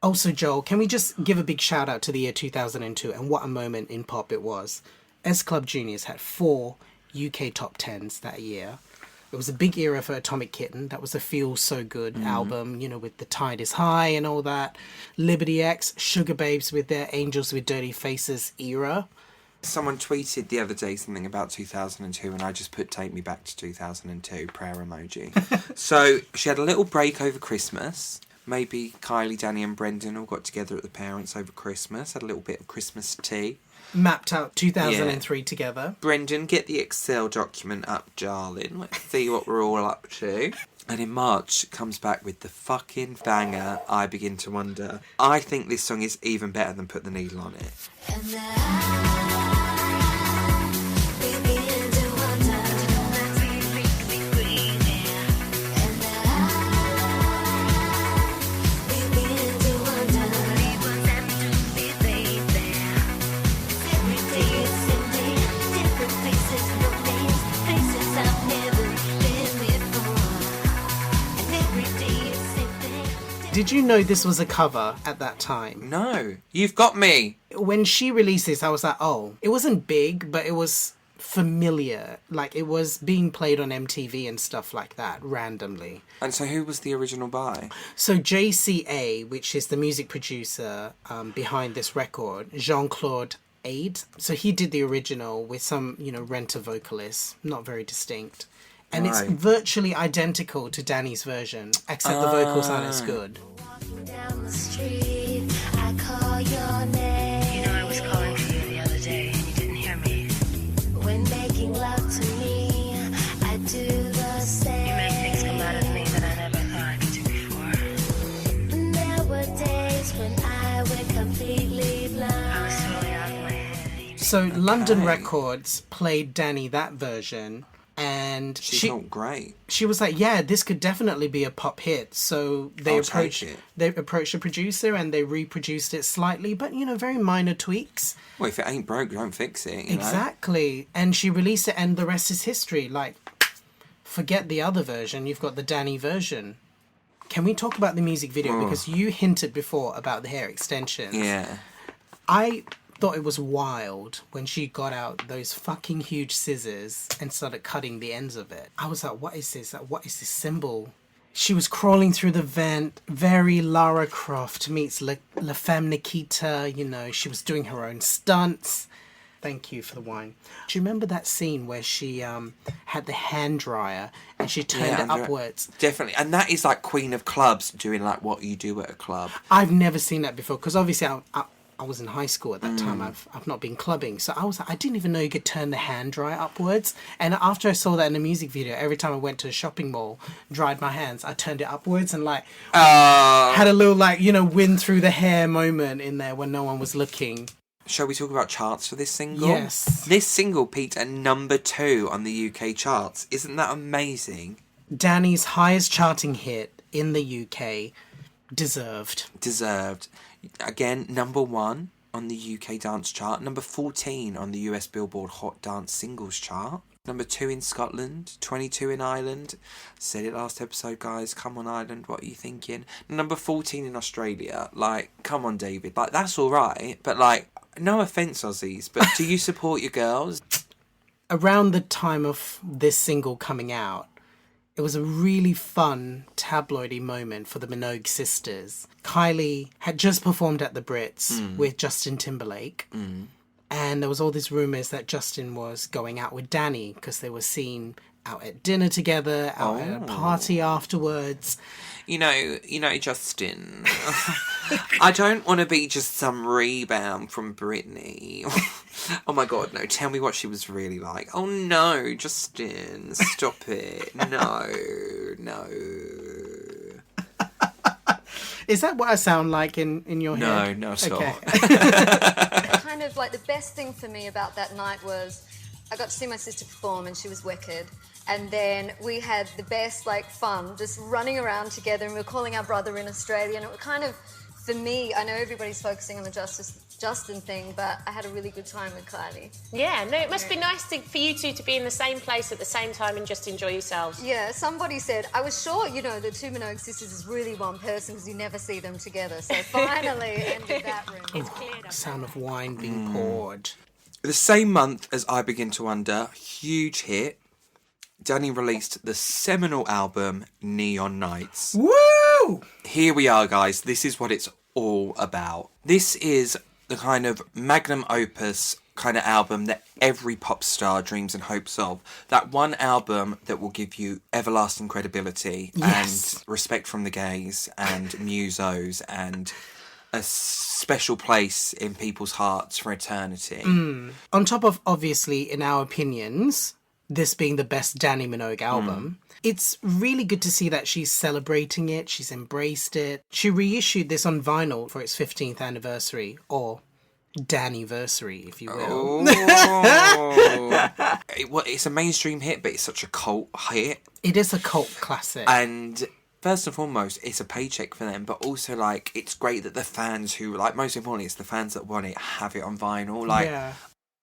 Also, Joel, can we just give a big shout out to the year 2002 and what a moment in pop it was. S Club Juniors had 4 UK top 10s that year. It was a big era for Atomic Kitten. That was a Feel So Good album, you know, with The Tide Is High and all that. Liberty X, Sugar Babes with their Angels with Dirty Faces era. Someone tweeted the other day something about 2002 and I just put Take Me Back to 2002, prayer emoji. So she had a little break over Christmas. Maybe Kylie, Dannii and Brendan all got together at the parents over Christmas, had a little bit of Christmas tea. Mapped out 2003 together. Brendan, get the Excel document up, darling. Let's see what we're all up to. And in March, it comes back with the fucking banger, I Begin to Wonder. I think this song is even better than Put the Needle on It. Did you know this was a cover at that time? No, you've got me. When she released this, I was like, oh, it wasn't big, but it was familiar. Like, it was being played on MTV and stuff like that, randomly. And so who was the original by? So JCA, which is the music producer behind this record, Jean-Claude Aid. So he did the original with some, you know, renter vocalists, not very distinct. And it's Right. virtually identical to Danny's version, except the vocals aren't as good. Down the street, I call your name. You know, I was calling for you the other day and you didn't hear me. When making love to me, I do the same. You make things come out of me that I never thought I could do before. There were days when I went completely blind. I was totally out of my head. So London Records played Dannii that version, And She's not great. she was like, yeah, this could definitely be a pop hit. So they I'll approached take it. the producer and they reproduced it slightly, but very minor tweaks. Well, if it ain't broke, don't fix it. You know? Exactly. And she released it and the rest is history. Like, forget the other version. You've got the Dannii version. Can we talk about the music video? Because you hinted before about the hair extensions. Yeah. I thought it was wild when she got out those fucking huge scissors and started cutting the ends of it. I was like, what is this? Like, what is this symbol? She was crawling through the vent, very Lara Croft meets La Femme Nikita. She was doing her own stunts. Thank you for the wine. Do you remember that scene where she had the hand dryer and she turned it upwards? Definitely. And that is like Queen of Clubs doing like what you do at a club. I've never seen that before because obviously I was in high school at that time. I've not been clubbing. So I was like, I didn't even know you could turn the hand dryer upwards. And after I saw that in the music video, every time I went to a shopping mall, dried my hands, I turned it upwards and like had a little like, wind through the hair moment in there when no one was looking. Shall we talk about charts for this single? Yes. This single peaked at number 2 on the UK charts. Isn't that amazing? Danny's highest charting hit in the UK. Deserved. Again, number 1 on the UK dance chart. Number 14 on the US Billboard Hot Dance Singles chart. Number 2 in Scotland. 22 in Ireland. Said it last episode, guys. Come on, Ireland. What are you thinking? Number 14 in Australia. Like, come on, David. Like, that's all right. But, like, no offence, Aussies, but do you support your girls? Around the time of this single coming out, it was a really fun tabloidy moment for the Minogue sisters. Kylie had just performed at the Brits with Justin Timberlake. And there was all these rumours that Justin was going out with Dannii because they were seen out at dinner together, out at a party afterwards. Justin, I don't want to be just some rebound from Britney. Oh my God, no, tell me what she was really like. Oh no, Justin, stop it. No. Is that what I sound like in your head? No, stop. Okay. Kind of like the best thing for me about that night was I got to see my sister perform and she was wicked. And then we had the best, fun, just running around together, and we were calling our brother in Australia. And it was kind of, for me, I know everybody's focusing on the Justin thing, but I had a really good time with Kylie. Yeah, no, it must be nice for you two to be in the same place at the same time and just enjoy yourselves. Yeah, somebody said, I was sure, the two Minogue sisters is really one person because you never see them together. So finally ended that room. Sound of wine being poured. The same month as I Begin to Wonder, huge hit, Dannii released the seminal album Neon Nights. Woo! Here we are, guys. This is what it's all about. This is the kind of magnum opus kind of album that every pop star dreams and hopes of. That one album that will give you everlasting credibility and respect from the gays and musos and a special place in people's hearts for eternity. On top of, obviously, in our opinions, this being the best Dannii Minogue album, it's really good to see that she's celebrating it, she's embraced it. She reissued this on vinyl for its 15th anniversary, or Danniversary, if you will. It's a mainstream hit, but it's such a cult hit. It is a cult classic. And first and foremost, it's a paycheck for them, but also, it's great that the fans who, most importantly, it's the fans that want it, have it on vinyl. Yeah.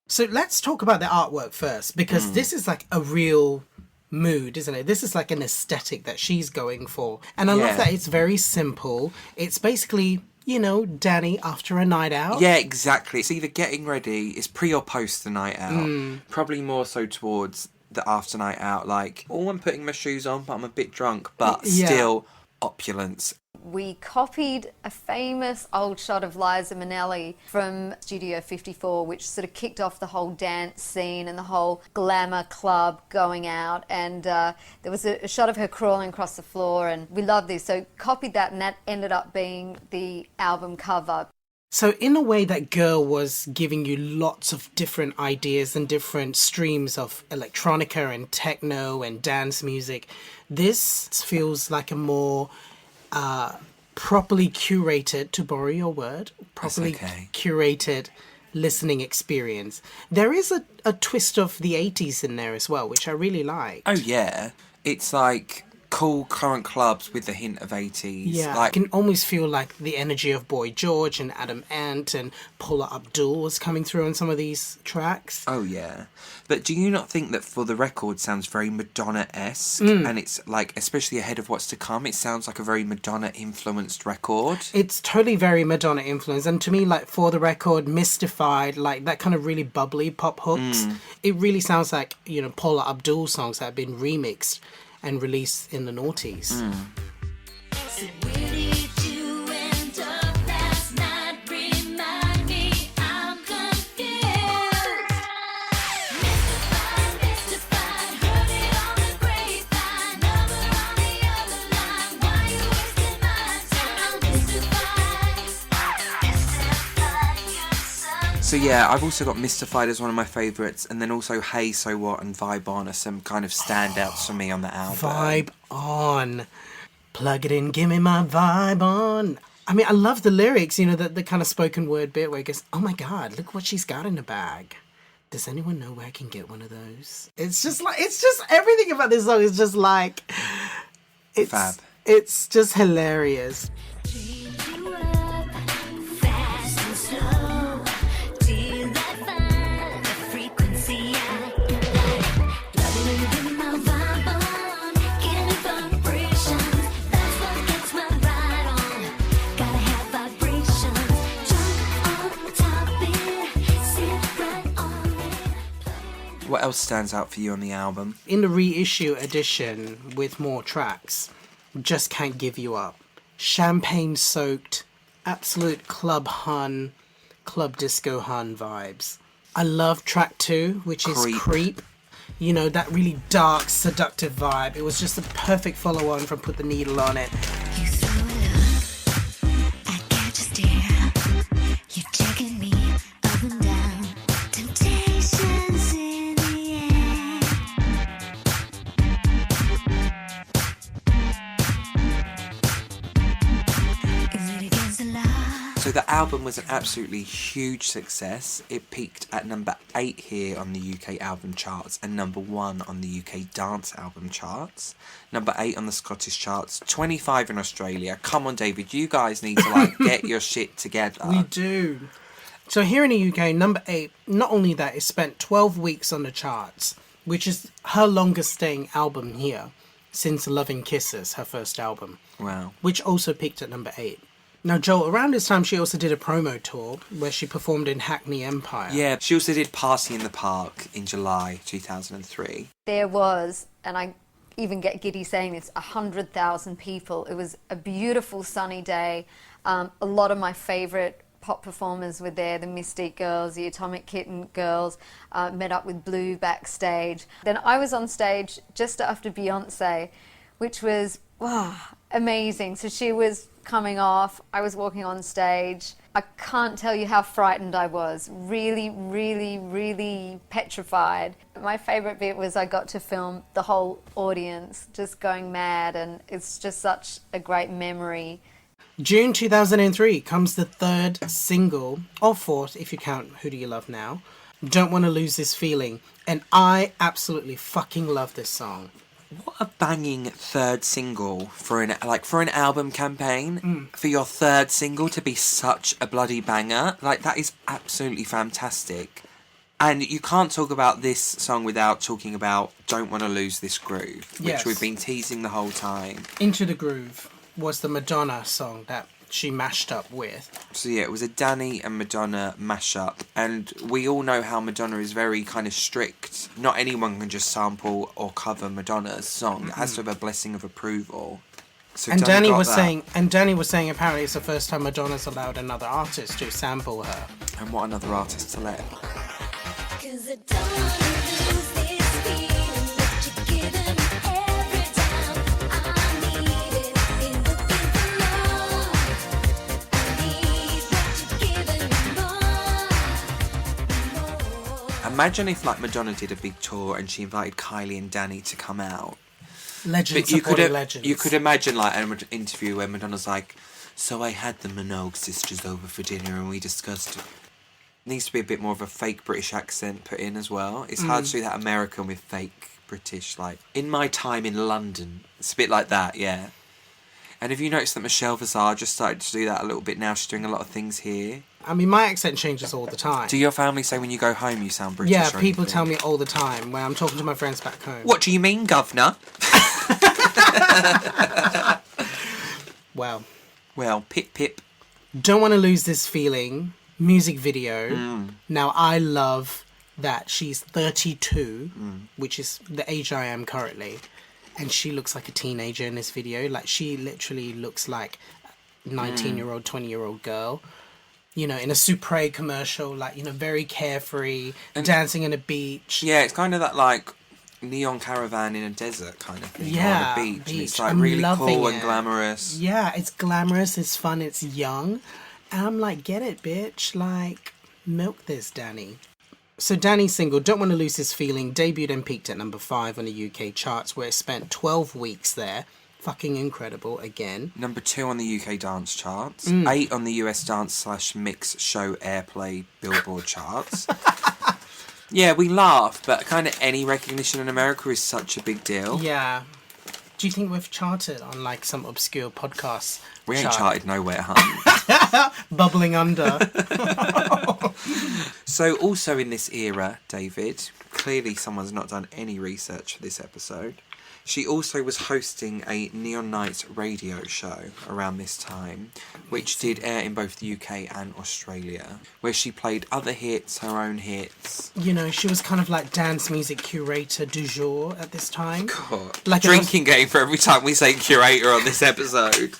So let's talk about the artwork first, because this is a real mood, isn't it? This is an aesthetic that she's going for. And I love that it's very simple. It's basically, Dannii after a night out. Yeah, exactly. It's either getting ready, it's pre or post the night out. Probably more so towards the after night out. I'm putting my shoes on, but I'm a bit drunk, but still opulence. We copied a famous old shot of Liza Minnelli from Studio 54, which sort of kicked off the whole dance scene and the whole glamour club going out. And there was a shot of her crawling across the floor, and we loved this. So copied that, and that ended up being the album cover. So in a way, that girl was giving you lots of different ideas and different streams of electronica and techno and dance music. This feels like a more properly curated, to borrow your word, curated listening experience. There is a twist of the 80s in there as well, which I really like. Oh, yeah. It's like cool current clubs with a hint of 80s. Yeah, I Like, can almost feel like the energy of Boy George and Adam Ant and Paula Abdul was coming through on some of these tracks. oh, yeah. But do you not think that For the Record sounds very Madonna-esque? And it's like, especially ahead of what's to come, it sounds like a very Madonna-influenced record. It's totally very Madonna influence, and to me, like For the Record, Mystified, like that kind of really bubbly pop hooks. It really sounds like, you know, Paula Abdul songs that have been remixed and released in the noughties. So where did you end up last night? Remind me, I'm confused. Mystified, heard it on the grapevine. Number on the other line. Why you wasting my time? Mystified. So yeah, I've also got Mystified as one of my favourites, and then also Hey, So What and Vibe On are some kind of standouts for me on the album. Vibe on. Plug it in, give me my vibe on. I mean, I love the lyrics, you know, the kind of spoken word bit where it goes, oh my God, look what she's got in the bag. Does anyone know where I can get one of those? It's just everything about this song is just like, it's Fab. It's just hilarious. You up, fast and slow. Till I find the frequency I like. Plug it in, give me my vibe on. Give me vibrations. That's what gets my ride on. Gotta have vibrations. Jump on top it, sit right on it. What else stands out for you on the album? In the reissue edition with more tracks, Just Can't Give You Up. Champagne soaked, absolute club hun, club disco hun vibes. I love track 2, which is Creep. Creep. You know, that really dark, seductive vibe. It was just a perfect follow-on from Put the Needle on It. You throw it up, I catch a stare. You're checking me up and down. Temptations in the air. Is it against the law? So the album was an absolutely huge success. It peaked at number 8 here on the UK album charts and number 1 on the UK dance album charts. Number 8 on the Scottish charts, 25 in Australia. Come on, David, you guys need to like get your shit together. We do. So here in the UK, number 8, not only that, it spent 12 weeks on the charts, which is her longest staying album here since Loving Kisses, her first album, Wow. which also peaked at number 8. Now, Joel, around this time, she also did a promo tour where she performed in Hackney Empire. Yeah, she also did Party in the Park in July 2003. There was, and I even get giddy saying this, 100,000 people. It was a beautiful sunny day. A lot of my favourite pop performers were there, the Mystique Girls, the Atomic Kitten Girls, met up with Blue backstage. Then I was on stage just after Beyoncé, which was amazing. So she was coming off, I was walking on stage. I can't tell you how frightened I was. Really, really, really petrified. My favourite bit was I got to film the whole audience just going mad, and it's just such a great memory. June 2003 comes the third single, or fourth if you count Who Do You Love Now, Don't Want to Lose This Feeling. And I absolutely fucking love this song. What a banging third single for an album campaign. For your third single to be such a bloody banger. Like, that is absolutely fantastic. And you can't talk about this song without talking about Don't Want to Lose This Groove, which Yes. we've been teasing the whole time. Into the Groove was the Madonna song that she mashed up with. So yeah, it was a Dannii and Madonna mashup, and we all know how Madonna is very kind of strict. Not anyone can just sample or cover Madonna's song. It has to have a blessing of approval. So And Dannii Dannii got was that. saying apparently it's the first time Madonna's allowed another artist to sample her. And what another artist to let? 'Cause I don't wanna lose this feeling that you're giving me every time. I need it, been looking for more. I need what you're giving me more. Imagine if like Madonna did a big tour and she invited Kylie and Dannii to come out. Legends But you supporting could legends. you could imagine like an interview where Madonna's like, so I had the Minogue sisters over for dinner and we discussed Needs to be a bit more of a fake British accent put in as well. It's hard to do that American with fake British, like, in my time in London. It's a bit like that, yeah. And have you noticed that Michelle Visage just started to do that a little bit now? She's doing a lot of things here. I mean, my accent changes all the time. Do your family say when you go home you sound British? Yeah, or people anything? tell me all the time when I'm talking to my friends back home. What do you mean, governor? Well, pip pip. Don't Want to Lose This Feeling music video. Now, I love that she's 32, which is the age I am currently, and she looks like a teenager in this video. Like, she literally looks like a 19-year-old, 20-year-old girl. You know, in a Supre commercial, like, you know, very carefree, dancing on a beach. Yeah, it's kind of that, like, neon caravan in a desert kind of thing. Yeah, on a beach. And it's, like, I'm really loving cool it. and glamorous. Yeah, it's glamorous, it's fun, it's young. And I'm like, get it, bitch. Like, milk this, Dannii. So Danny's single, Don't Want to Lose This Feeling, debuted and peaked at number 5 on the UK charts, where it spent 12 weeks there. Fucking incredible, again. Number 2 on the UK dance charts. 8 on the US dance/mix show airplay Billboard charts. Yeah, we laugh, but kind of any recognition in America is such a big deal. Yeah. Do you think we've charted on, like, some obscure podcast? We ain't chart? charted nowhere, hun. Bubbling under. So also in this era, David, clearly someone's not done any research for this episode. She also was hosting a Neon Nights radio show around this time, which did air in both the UK and Australia, where she played other hits, her own hits. You know, she was kind of like dance music curator du jour at this time. God. Like Drinking game for every time we say curator on this episode.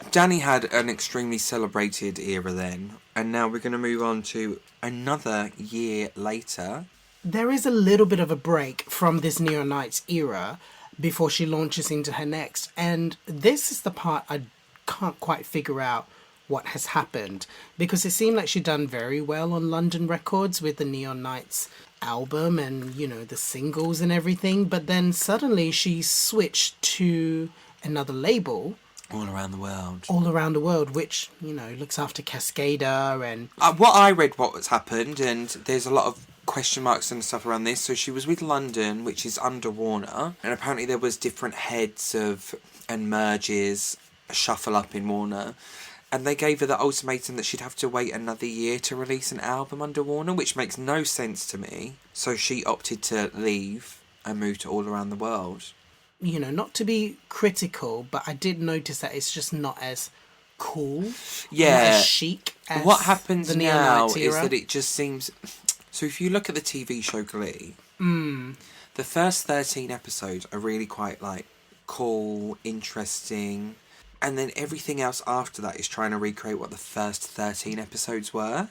Dannii had an extremely celebrated era then, and now we're going to move on to another year later. There is a little bit of a break from this Neon Nights era before she launches into her next. And this is the part I can't quite figure out what has happened. Because it seemed like she'd done very well on London records with the Neon Nights album and, you know, the singles and everything. But then suddenly she switched to another label. All around the world. All around the world, which, you know, looks after Cascada and... What I read what's happened, and there's a lot of question marks and stuff around this. So she was with London, which is under Warner, and apparently there was different heads of and merges, shuffle up in Warner, and they gave her the ultimatum that she'd have to wait another year to release an album under Warner, which makes no sense to me. So she opted to leave and move to All Around the World. You know, not to be critical, but I did notice that it's just not as cool, yeah, not as chic as what happens the Neon now Nights is era. that it just seems... So if you look at the TV show Glee, the first 13 episodes are really quite, like, cool, interesting, and then everything else after that is trying to recreate what the first 13 episodes were.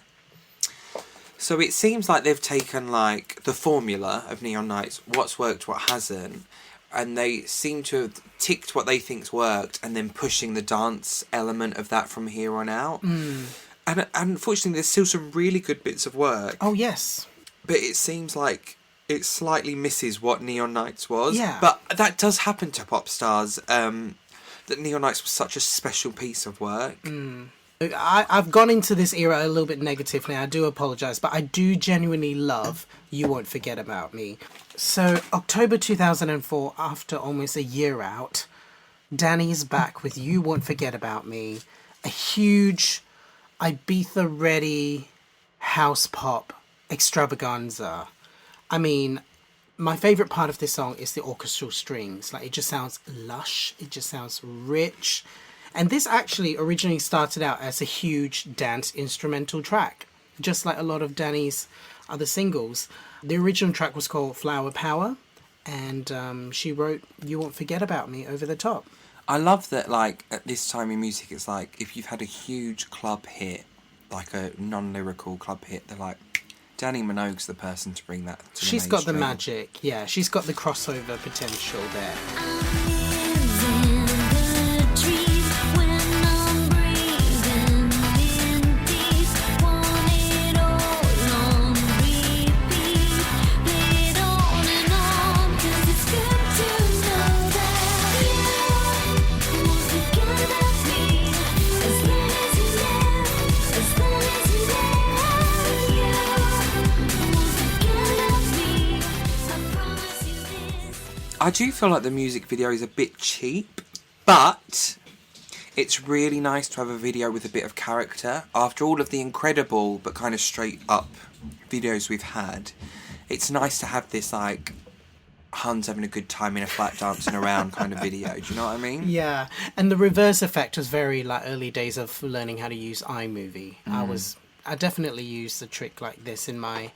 So it seems like they've taken, like, the formula of Neon Nights, what's worked, what hasn't, and they seem to have ticked what they think's worked and then pushing the dance element of that from here on out. And unfortunately, there's still some really good bits of work. Oh, yes. But it seems like it slightly misses what Neon Nights was. Yeah. But that does happen to pop stars. That Neon Nights was such a special piece of work. I've gone into this era a little bit negatively. I do apologise, but I do genuinely love You Won't Forget About Me. So, October 2004, after almost a year out, Dannii is back with You Won't Forget About Me. A huge Ibiza-ready house pop extravaganza. I mean, my favourite part of this song is the orchestral strings. Like, it just sounds lush. It just sounds rich. And this actually originally started out as a huge dance instrumental track, just like a lot of Dannii's other singles. The original track was called Flower Power, and she wrote You Won't Forget About Me over the top. I love that, like, at this time in music, it's like, if you've had a huge club hit, like a non-lyrical club hit, they're like, Dannii Minogue's the person to bring that to the She's got the mainstream. magic, yeah. She's got the crossover potential there. I do feel like the music video is a bit cheap, but it's really nice to have a video with a bit of character. After all of the incredible but kind of straight up videos we've had, it's nice to have this, like, Hans having a good time in a flat dancing around kind of video. Do you know what I mean? Yeah, and the reverse effect was very, like, early days of learning how to use iMovie. I definitely used a trick like this in my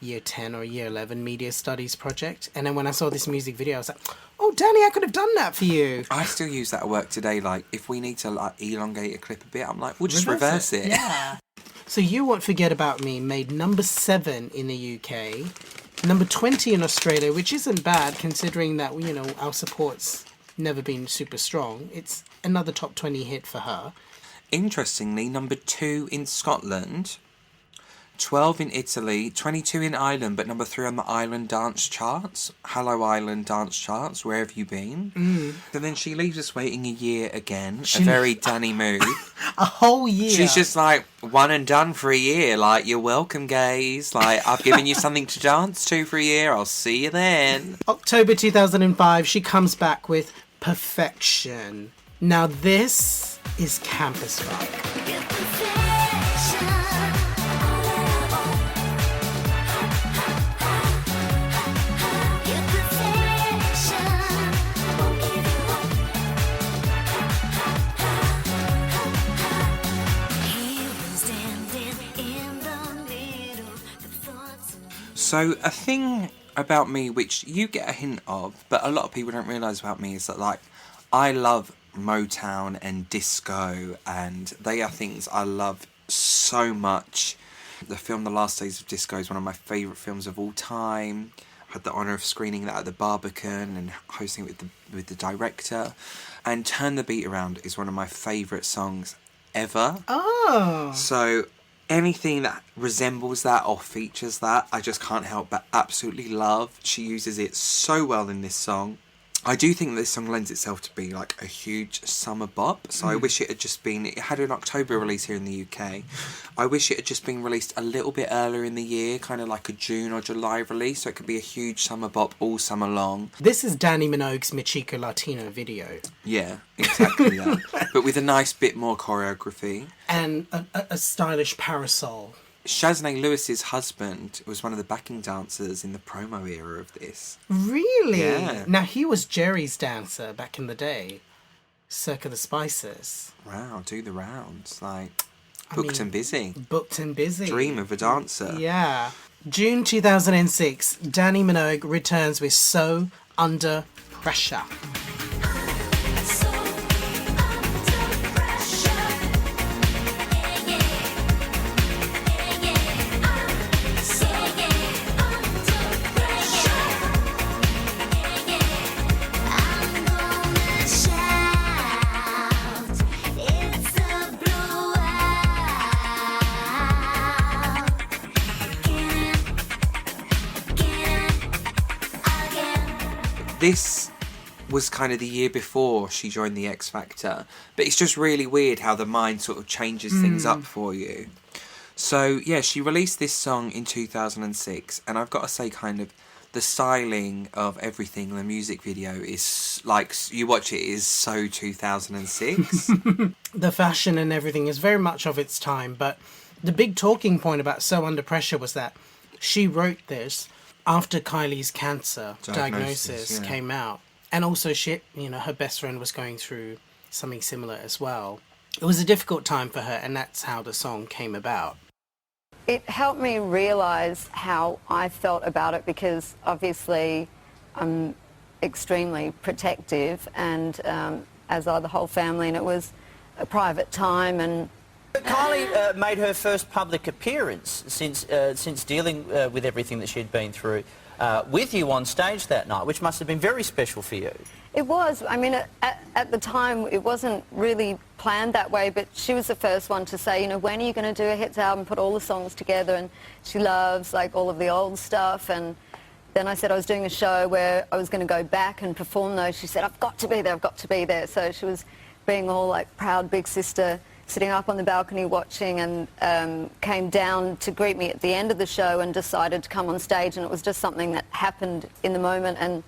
year 10 or year 11 media studies project. And then when I saw this music video, I was like, oh, Dannii, I could have done that for you. I still use that at work today. Like, if we need to, like, elongate a clip a bit, I'm like, we'll just reverse it. Yeah. So You Won't Forget About Me made number 7 in the UK, number 20 in Australia, which isn't bad considering that, you know, our support's never been super strong. It's another top 20 hit for her. Interestingly, number 2 in Scotland, 12 in Italy, 22 in Ireland, but number 3 on the Ireland dance charts. Hello, Ireland dance charts. Where have you been? And then she leaves us waiting a year again. A very Dannii move. A whole year. She's just like, one and done for a year. Like, you're welcome, gays. Like, I've given you something to dance to for a year. I'll see you then. October 2005, she comes back with Perfection. Now this is campus rock. So a thing about me, which you get a hint of, but a lot of people don't realise about me, is that, like, I love Motown and disco, and they are things I love so much. The film The Last Days of Disco is one of my favourite films of all time. I had the honour of screening that at the Barbican and hosting it with the director. And Turn the Beat Around is one of my favourite songs ever. Oh. So anything that resembles that or features that, I just can't help but absolutely love. She uses it so well in this song. I do think this song lends itself to be like a huge summer bop, so I wish it had just been, it had an October release here in the UK. I wish it had just been released a little bit earlier in the year, kind of like a June or July release, so it could be a huge summer bop all summer long. This is Dannii Minogue's Michico Latino video. Yeah, exactly that. But with a nice bit more choreography. And a stylish parasol. Shaznay Lewis's husband was one of the backing dancers in the promo era of this. Really? Yeah. Now, he was Jerry's dancer back in the day. Circa the Spices. Wow, do the rounds. Like, I booked mean, and busy. Booked and busy. Dream of a dancer. Yeah. June 2006, Dannii Minogue returns with So Under Pressure. This was kind of the year before she joined the X Factor, but it's just really weird how the mind sort of changes things up for you. So yeah, she released this song in 2006, and I've got to say, kind of the styling of everything, the music video is like, you watch it, is so 2006. The fashion and everything is very much of its time, but the big talking point about So Under Pressure was that she wrote this after Kylie's cancer diagnosis came out. And also her best friend was going through something similar as well. It was a difficult time for her, and that's how the song came about. It helped me realise how I felt about it, because obviously I'm extremely protective, and as are the whole family, and it was a private time. And Kylie made her first public appearance since dealing with everything that she'd been through with you on stage that night, which must have been very special for you. It was. I mean, at the time, it wasn't really planned that way, but she was the first one to say, when are you going to do a hits album, put all the songs together? And she loves, like, all of the old stuff. And then I said I was doing a show where I was going to go back and perform those. She said, I've got to be there, I've got to be there. So she was being all, like, proud big sister, sitting up on the balcony watching, and came down to greet me at the end of the show and decided to come on stage. And it was just something that happened in the moment. And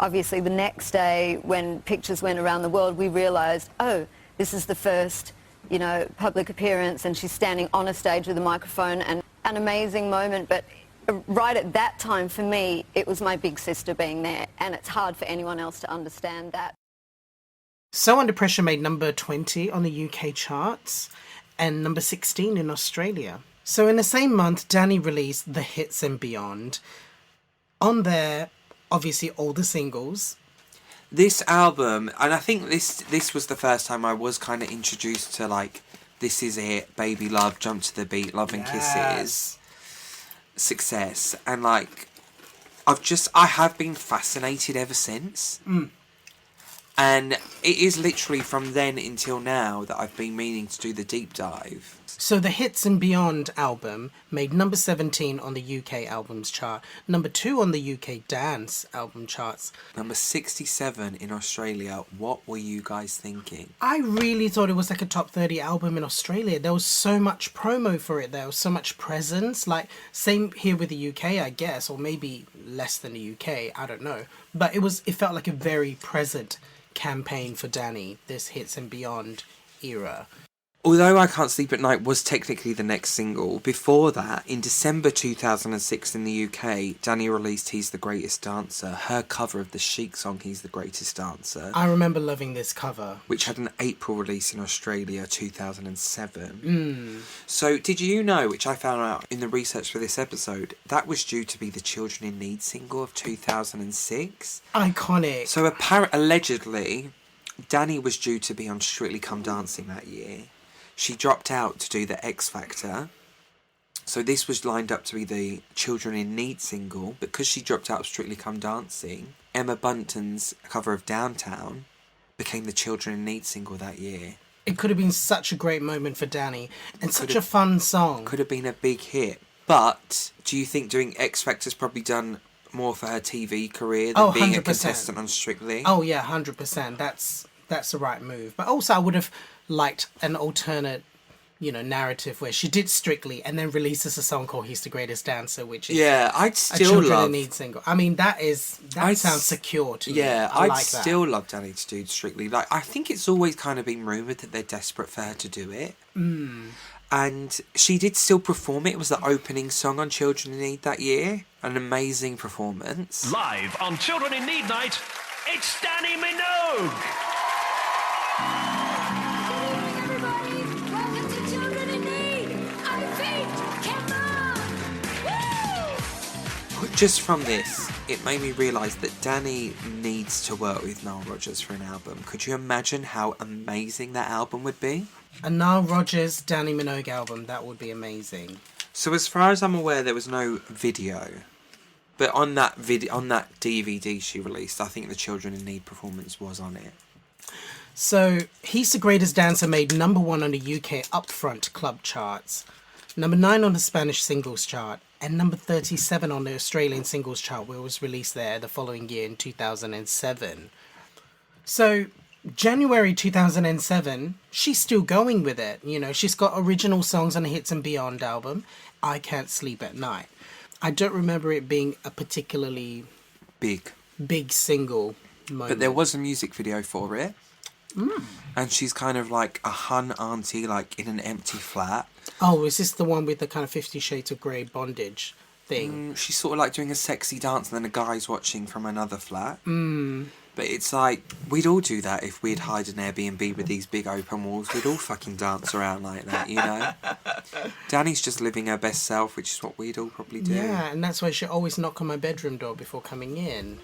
obviously the next day when pictures went around the world, we realised, oh, this is the first, you know, public appearance, and she's standing on a stage with a microphone, and an amazing moment. But right at that time, for me, it was my big sister being there, and it's hard for anyone else to understand that. So Under Pressure made number 20 on the UK charts and number 16 in Australia. So in the same month, Dannii released The Hits and Beyond. On there, obviously all the singles. This album, and I think this was the first time I was kind of introduced to, like, This Is It, Baby Love, Jump to the Beat, Love and Kisses, Success, and, like, I have been fascinated ever since. And it is literally from then until now that I've been meaning to do the deep dive. So the Hits and Beyond album made number 17 on the UK albums chart, number 2 on the UK dance album charts. Number 67 in Australia. What were you guys thinking? I really thought it was like a top 30 album in Australia. There was so much promo for it. There was so much presence. Like, same here with the UK, I guess, or maybe less than the UK. I don't know. But it felt like a very present campaign for Dannii, this Hits and Beyond era. Although I Can't Sleep at Night was technically the next single, before that, in December 2006 in the UK, Dannii released He's the Greatest Dancer, her cover of the Chic song He's the Greatest Dancer. I remember loving this cover. Which had an April release in Australia 2007. So did you know, which I found out in the research for this episode, that was due to be the Children in Need single of 2006? Iconic. So allegedly, Dannii was due to be on Strictly Come Dancing that year. She dropped out to do the X Factor. So this was lined up to be the Children in Need single. Because she dropped out of Strictly Come Dancing, Emma Bunton's cover of Downtown became the Children in Need single that year. It could have been such a great moment for Dannii, and such a fun song. Could have been a big hit. But do you think doing X Factor's probably done more for her TV career than being 100%. A contestant on Strictly? Oh yeah, 100%. That's the right move. But also I would have liked an alternate, narrative where she did Strictly and then releases a song called He's the Greatest Dancer, which is I'd still a Children love in Need single. I mean, that sounds secure to me. Yeah, I'd like still love Dannii to do Strictly. Like, I think it's always kind of been rumoured that they're desperate for her to do it. And she did still perform it. It was the opening song on Children in Need that year. An amazing performance. Live on Children in Need Night, it's Dannii Minogue! Just from this, it made me realise that Dannii needs to work with Nile Rodgers for an album. Could you imagine how amazing that album would be? A Nile Rodgers, Dannii Minogue album, that would be amazing. So as far as I'm aware, there was no video. But on that DVD she released, I think the Children in Need performance was on it. So, He's the Greatest Dancer made number 1 on the UK Upfront club charts, number 9 on the Spanish singles chart, and number 37 on the Australian singles chart, where it was released there the following year in 2007. So, January 2007, she's still going with it. She's got original songs on the Hits and Beyond album, I Can't Sleep at Night. I don't remember it being a particularly big single moment. But there was a music video for it. And she's kind of like a hun auntie, like in an empty flat. Oh, is this the one with the kind of 50 Shades of Grey bondage thing? She's sort of like doing a sexy dance and then a guy's watching from another flat. But it's like, we'd all do that if we'd hide an Airbnb with these big open walls. We'd all fucking dance around like that, Dannii's just living her best self, which is what we'd all probably do. Yeah, and that's why she always knock on my bedroom door before coming in.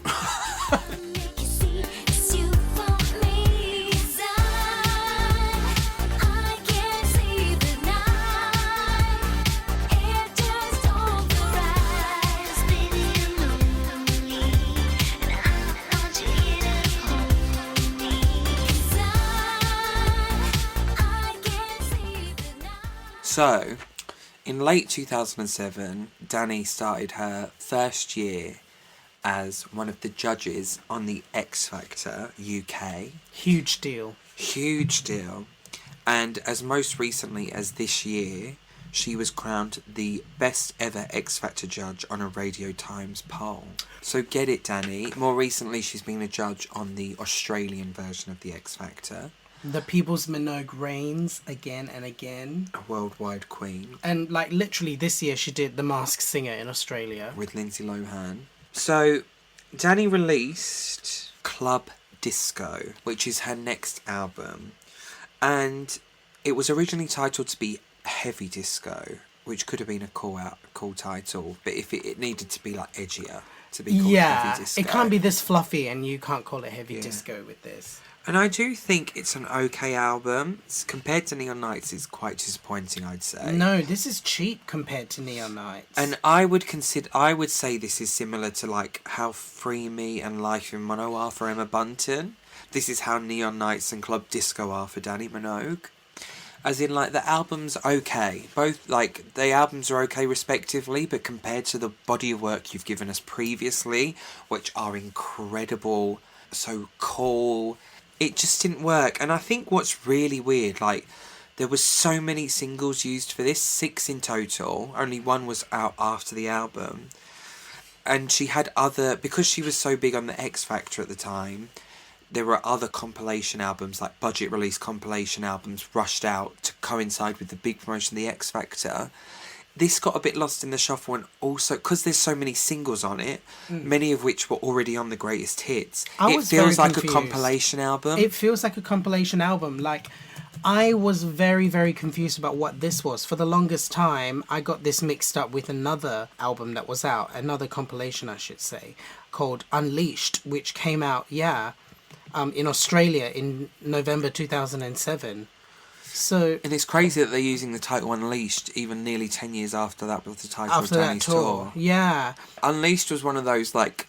So, in late 2007, Dannii started her first year as one of the judges on the X Factor UK. Huge deal. Huge deal. And as most recently as this year, she was crowned the best ever X Factor judge on a Radio Times poll. So get it, Dannii. More recently, she's been a judge on the Australian version of the X Factor. The People's Minogue reigns again and again. A worldwide queen. And, like, literally this year she did The Masked Singer in Australia. With Lindsay Lohan. So, Dannii released Club Disco, which is her next album. And it was originally titled to be Heavy Disco, which could have been a cool title, but if it needed to be like edgier to be called Heavy Disco. It can't be this fluffy, and you can't call it Heavy Disco with this. And I do think it's an okay album. Compared to Neon Nights, it's quite disappointing, I'd say. No, this is cheap compared to Neon Nights. And I would say this is similar to like how Free Me and Life in Mono are for Emma Bunton. This is how Neon Nights and Club Disco are for Dannii Minogue. As in, like, the album's okay. Both, like, the albums are okay respectively, but compared to the body of work you've given us previously, which are incredible, so cool, it just didn't work. And I think what's really weird, like, there was so many singles used for this, 6 in total. Only 1 was out after the album. And she had because she was so big on the X Factor at the time, there were other compilation albums, like budget release compilation albums, rushed out to coincide with the big promotion of the X Factor. This got a bit lost in the shuffle, and also, because there's so many singles on it, many of which were already on the greatest hits, it feels like a compilation album. It feels like a compilation album. Like, I was very, very confused about what this was. For the longest time, I got this mixed up with another album that was out, another compilation, I should say, called Unleashed, which came out, in Australia in November 2007. So, and it's crazy that they're using the title Unleashed even nearly 10 years after that was the title of Dannii's tour. Yeah. Unleashed was one of those, like,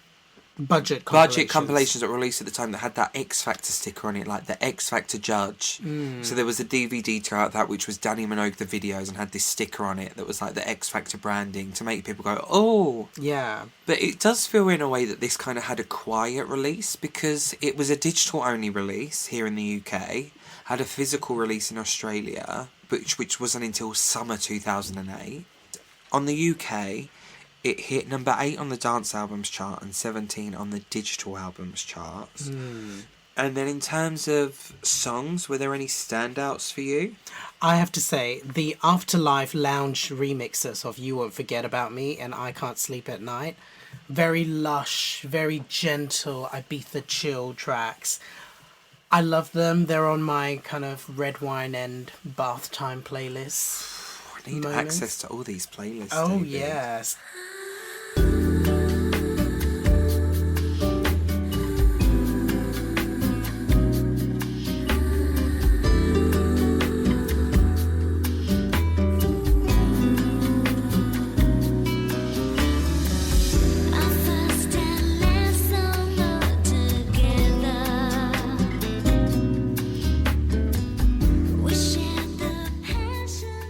budget compilations that were released at the time that had that X Factor sticker on it, like the X Factor judge. So there was a DVD to out that which was Dannii Minogue the videos and had this sticker on it that was like the X Factor branding to make people go, oh. Yeah. But it does feel in a way that this kind of had a quiet release, because it was a digital only release here in the UK, had a physical release in Australia, which wasn't until summer 2008. On the UK, it hit number 8 on the dance albums chart and 17 on the digital albums charts. And then in terms of songs, were there any standouts for you? I have to say, the Afterlife Lounge remixes of You Won't Forget About Me and I Can't Sleep at Night, very lush, very gentle Ibiza chill tracks. I love them. They're on my kind of red wine and bath time playlists. I need access to all these playlists. Oh, David. yes.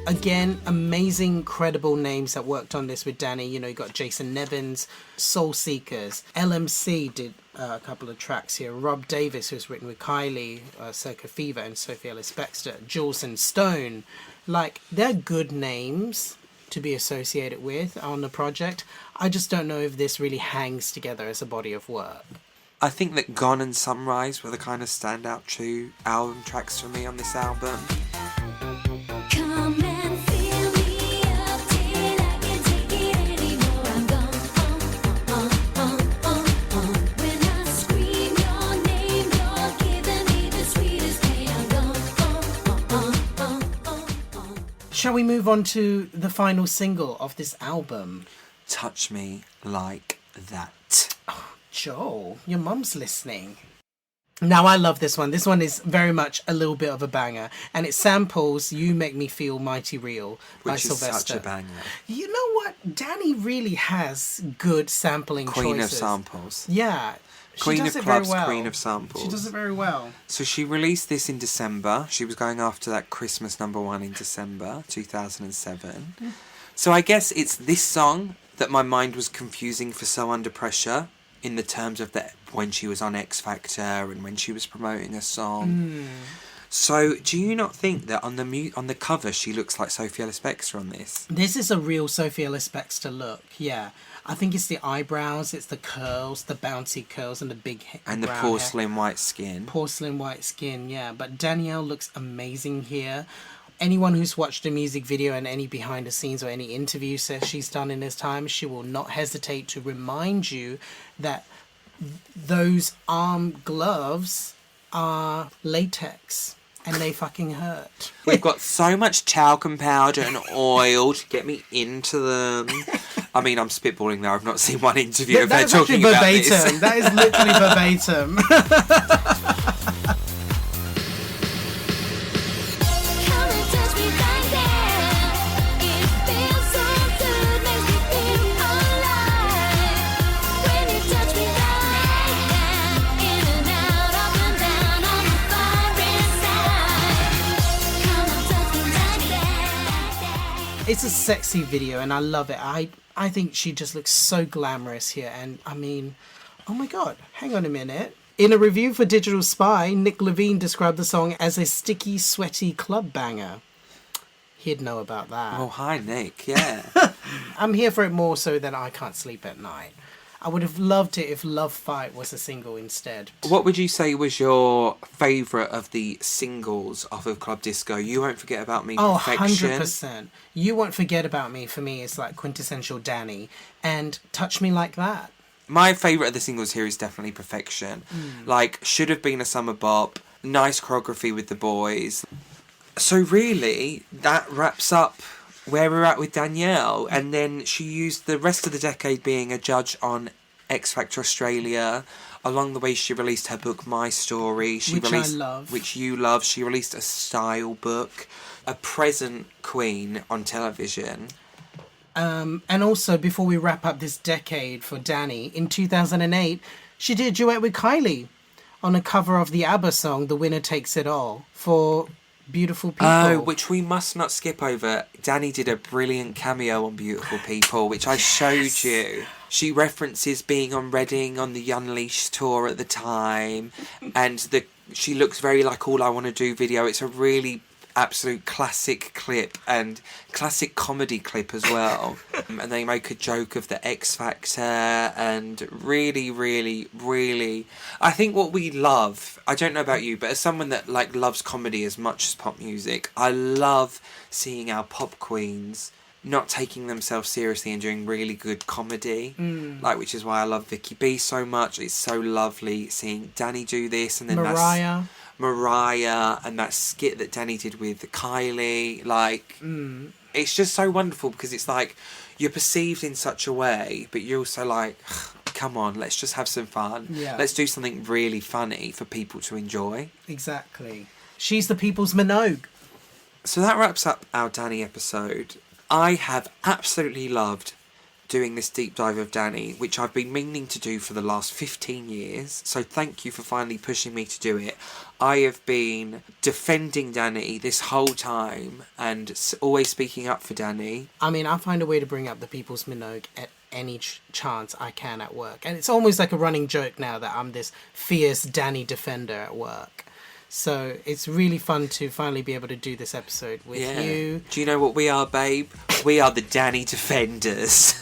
Again, amazing, credible names that worked on this with Dannii. You know, you got Jason Nevins, Soul Seekers. LMC did a couple of tracks here. Rob Davis, who's written with Kylie, Circa Fever, and Sophie Ellis-Bextor. Jules and Stone. Like, they're good names to be associated with on the project. I just don't know if this really hangs together as a body of work. I think that Gone and Sunrise were the kind of standout 2 album tracks for me on this album. Shall we move on to the final single of this album? Touch Me Like That. Oh, Joel, your mum's listening. Now, I love this one. This one is very much a little bit of a banger. And it samples You Make Me Feel Mighty Real by Sylvester. Which is such a banger. You know what? Dannii really has good sampling Queen choices. of samples. Yeah. Queen of clubs, Queen of samples. She does it very well. So she released this in December. She was going after that Christmas #1 in December 2007. So I guess it's this song that my mind was confusing for So Under Pressure, in the terms of that when she was on X Factor and when she was promoting a song. So, do you not think that on the cover she looks like Sophie Ellis-Bextor on this? This is a real Sophie Ellis-Bextor look, yeah. I think it's the eyebrows, it's the curls, the bouncy curls, and the big and the brown porcelain hair. white skin. Porcelain white skin, yeah. But Danielle looks amazing here. Anyone who's watched a music video and any behind the scenes or any interview says she's done in this time, she will not hesitate to remind you that those arm gloves are latex and they fucking hurt. We've got so much talcum powder and oil to get me into them. I mean, I'm spitballing there. I've not seen one interview of her That's talking actually about this. verbatim. That is literally verbatim. Come and touch me right there. It feels so good, makes me feel alive. When you touch me right there, in and out, up and down on the far inside. Come and touch me right there. It's a sexy video and I love it. I think she just looks so glamorous here, and I mean, oh my god, hang on a minute. In a review for Digital Spy, Nick Levine described the song as a sticky, sweaty club banger. He'd know about that. Oh, hi, Nick. Yeah. I'm here for it more so than I Can't Sleep at Night. I would have loved it if Love Fight was a single instead. What would you say was your favourite of the singles off of Club Disco? You Won't Forget About Me, Oh, Perfection. 100%. You Won't Forget About Me, for me, is like quintessential Dannii. And Touch Me Like That. My favourite of the singles here is definitely Perfection. Like, should have been a summer bop. Nice choreography with the boys. So really, that wraps up where we're at with Danielle. And then she used the rest of the decade being a judge on X Factor Australia. Along the way, she released her book, My Story. I love. Which you love. She released a style book. A present queen on television. And also, before we wrap up this decade for Dannii, in 2008, she did a duet with Kylie on a cover of the ABBA song, The Winner Takes It All, for Beautiful People. Oh, which we must not skip over. Dannii did a brilliant cameo on Beautiful People, which I showed you. She references being on Reading on the Unleashed tour at the time, and she looks very like All I Want to Do video. It's a really absolute classic clip and classic comedy clip as well. And they make a joke of the X Factor and really, really, really, I think what we love, I don't know about you, but as someone that like loves comedy as much as pop music, I love seeing our pop queens not taking themselves seriously and doing really good comedy, like, which is why I love Vicky B so much. It's so lovely seeing Dannii do this, and then Mariah and that skit that Dannii did with Kylie, like, it's just so wonderful because it's like you're perceived in such a way, but you're also like, come on, let's just have some fun. Yeah. Let's do something really funny for people to enjoy. Exactly. She's the people's Minogue. So that wraps up our Dannii episode. I have absolutely loved doing this deep dive of Dannii, which I've been meaning to do for the last 15 years. So thank you for finally pushing me to do it. I have been defending Dannii this whole time and always speaking up for Dannii. I mean, I find a way to bring up the people's Minogue at any chance I can at work. And it's almost like a running joke now that I'm this fierce Dannii defender at work. So it's really fun to finally be able to do this episode with you. Do you know what we are, babe? We are the Dannii defenders.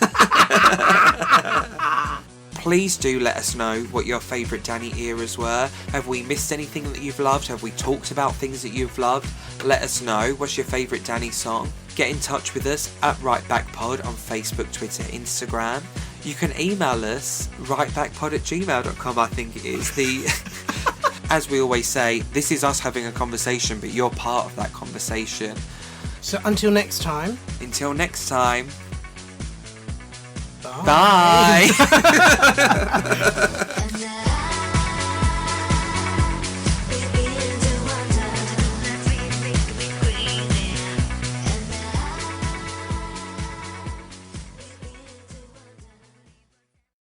Please do let us know what your favourite Dannii eras were. Have we missed anything that you've loved? Have we talked about things that you've loved? Let us know. What's your favourite Dannii song? Get in touch with us at rightbackpod on Facebook, Twitter, Instagram. You can email us, rightbackpod@gmail.com, I think it is. As we always say, this is us having a conversation, but you're part of that conversation. So until next time. Until next time. Bye. Bye.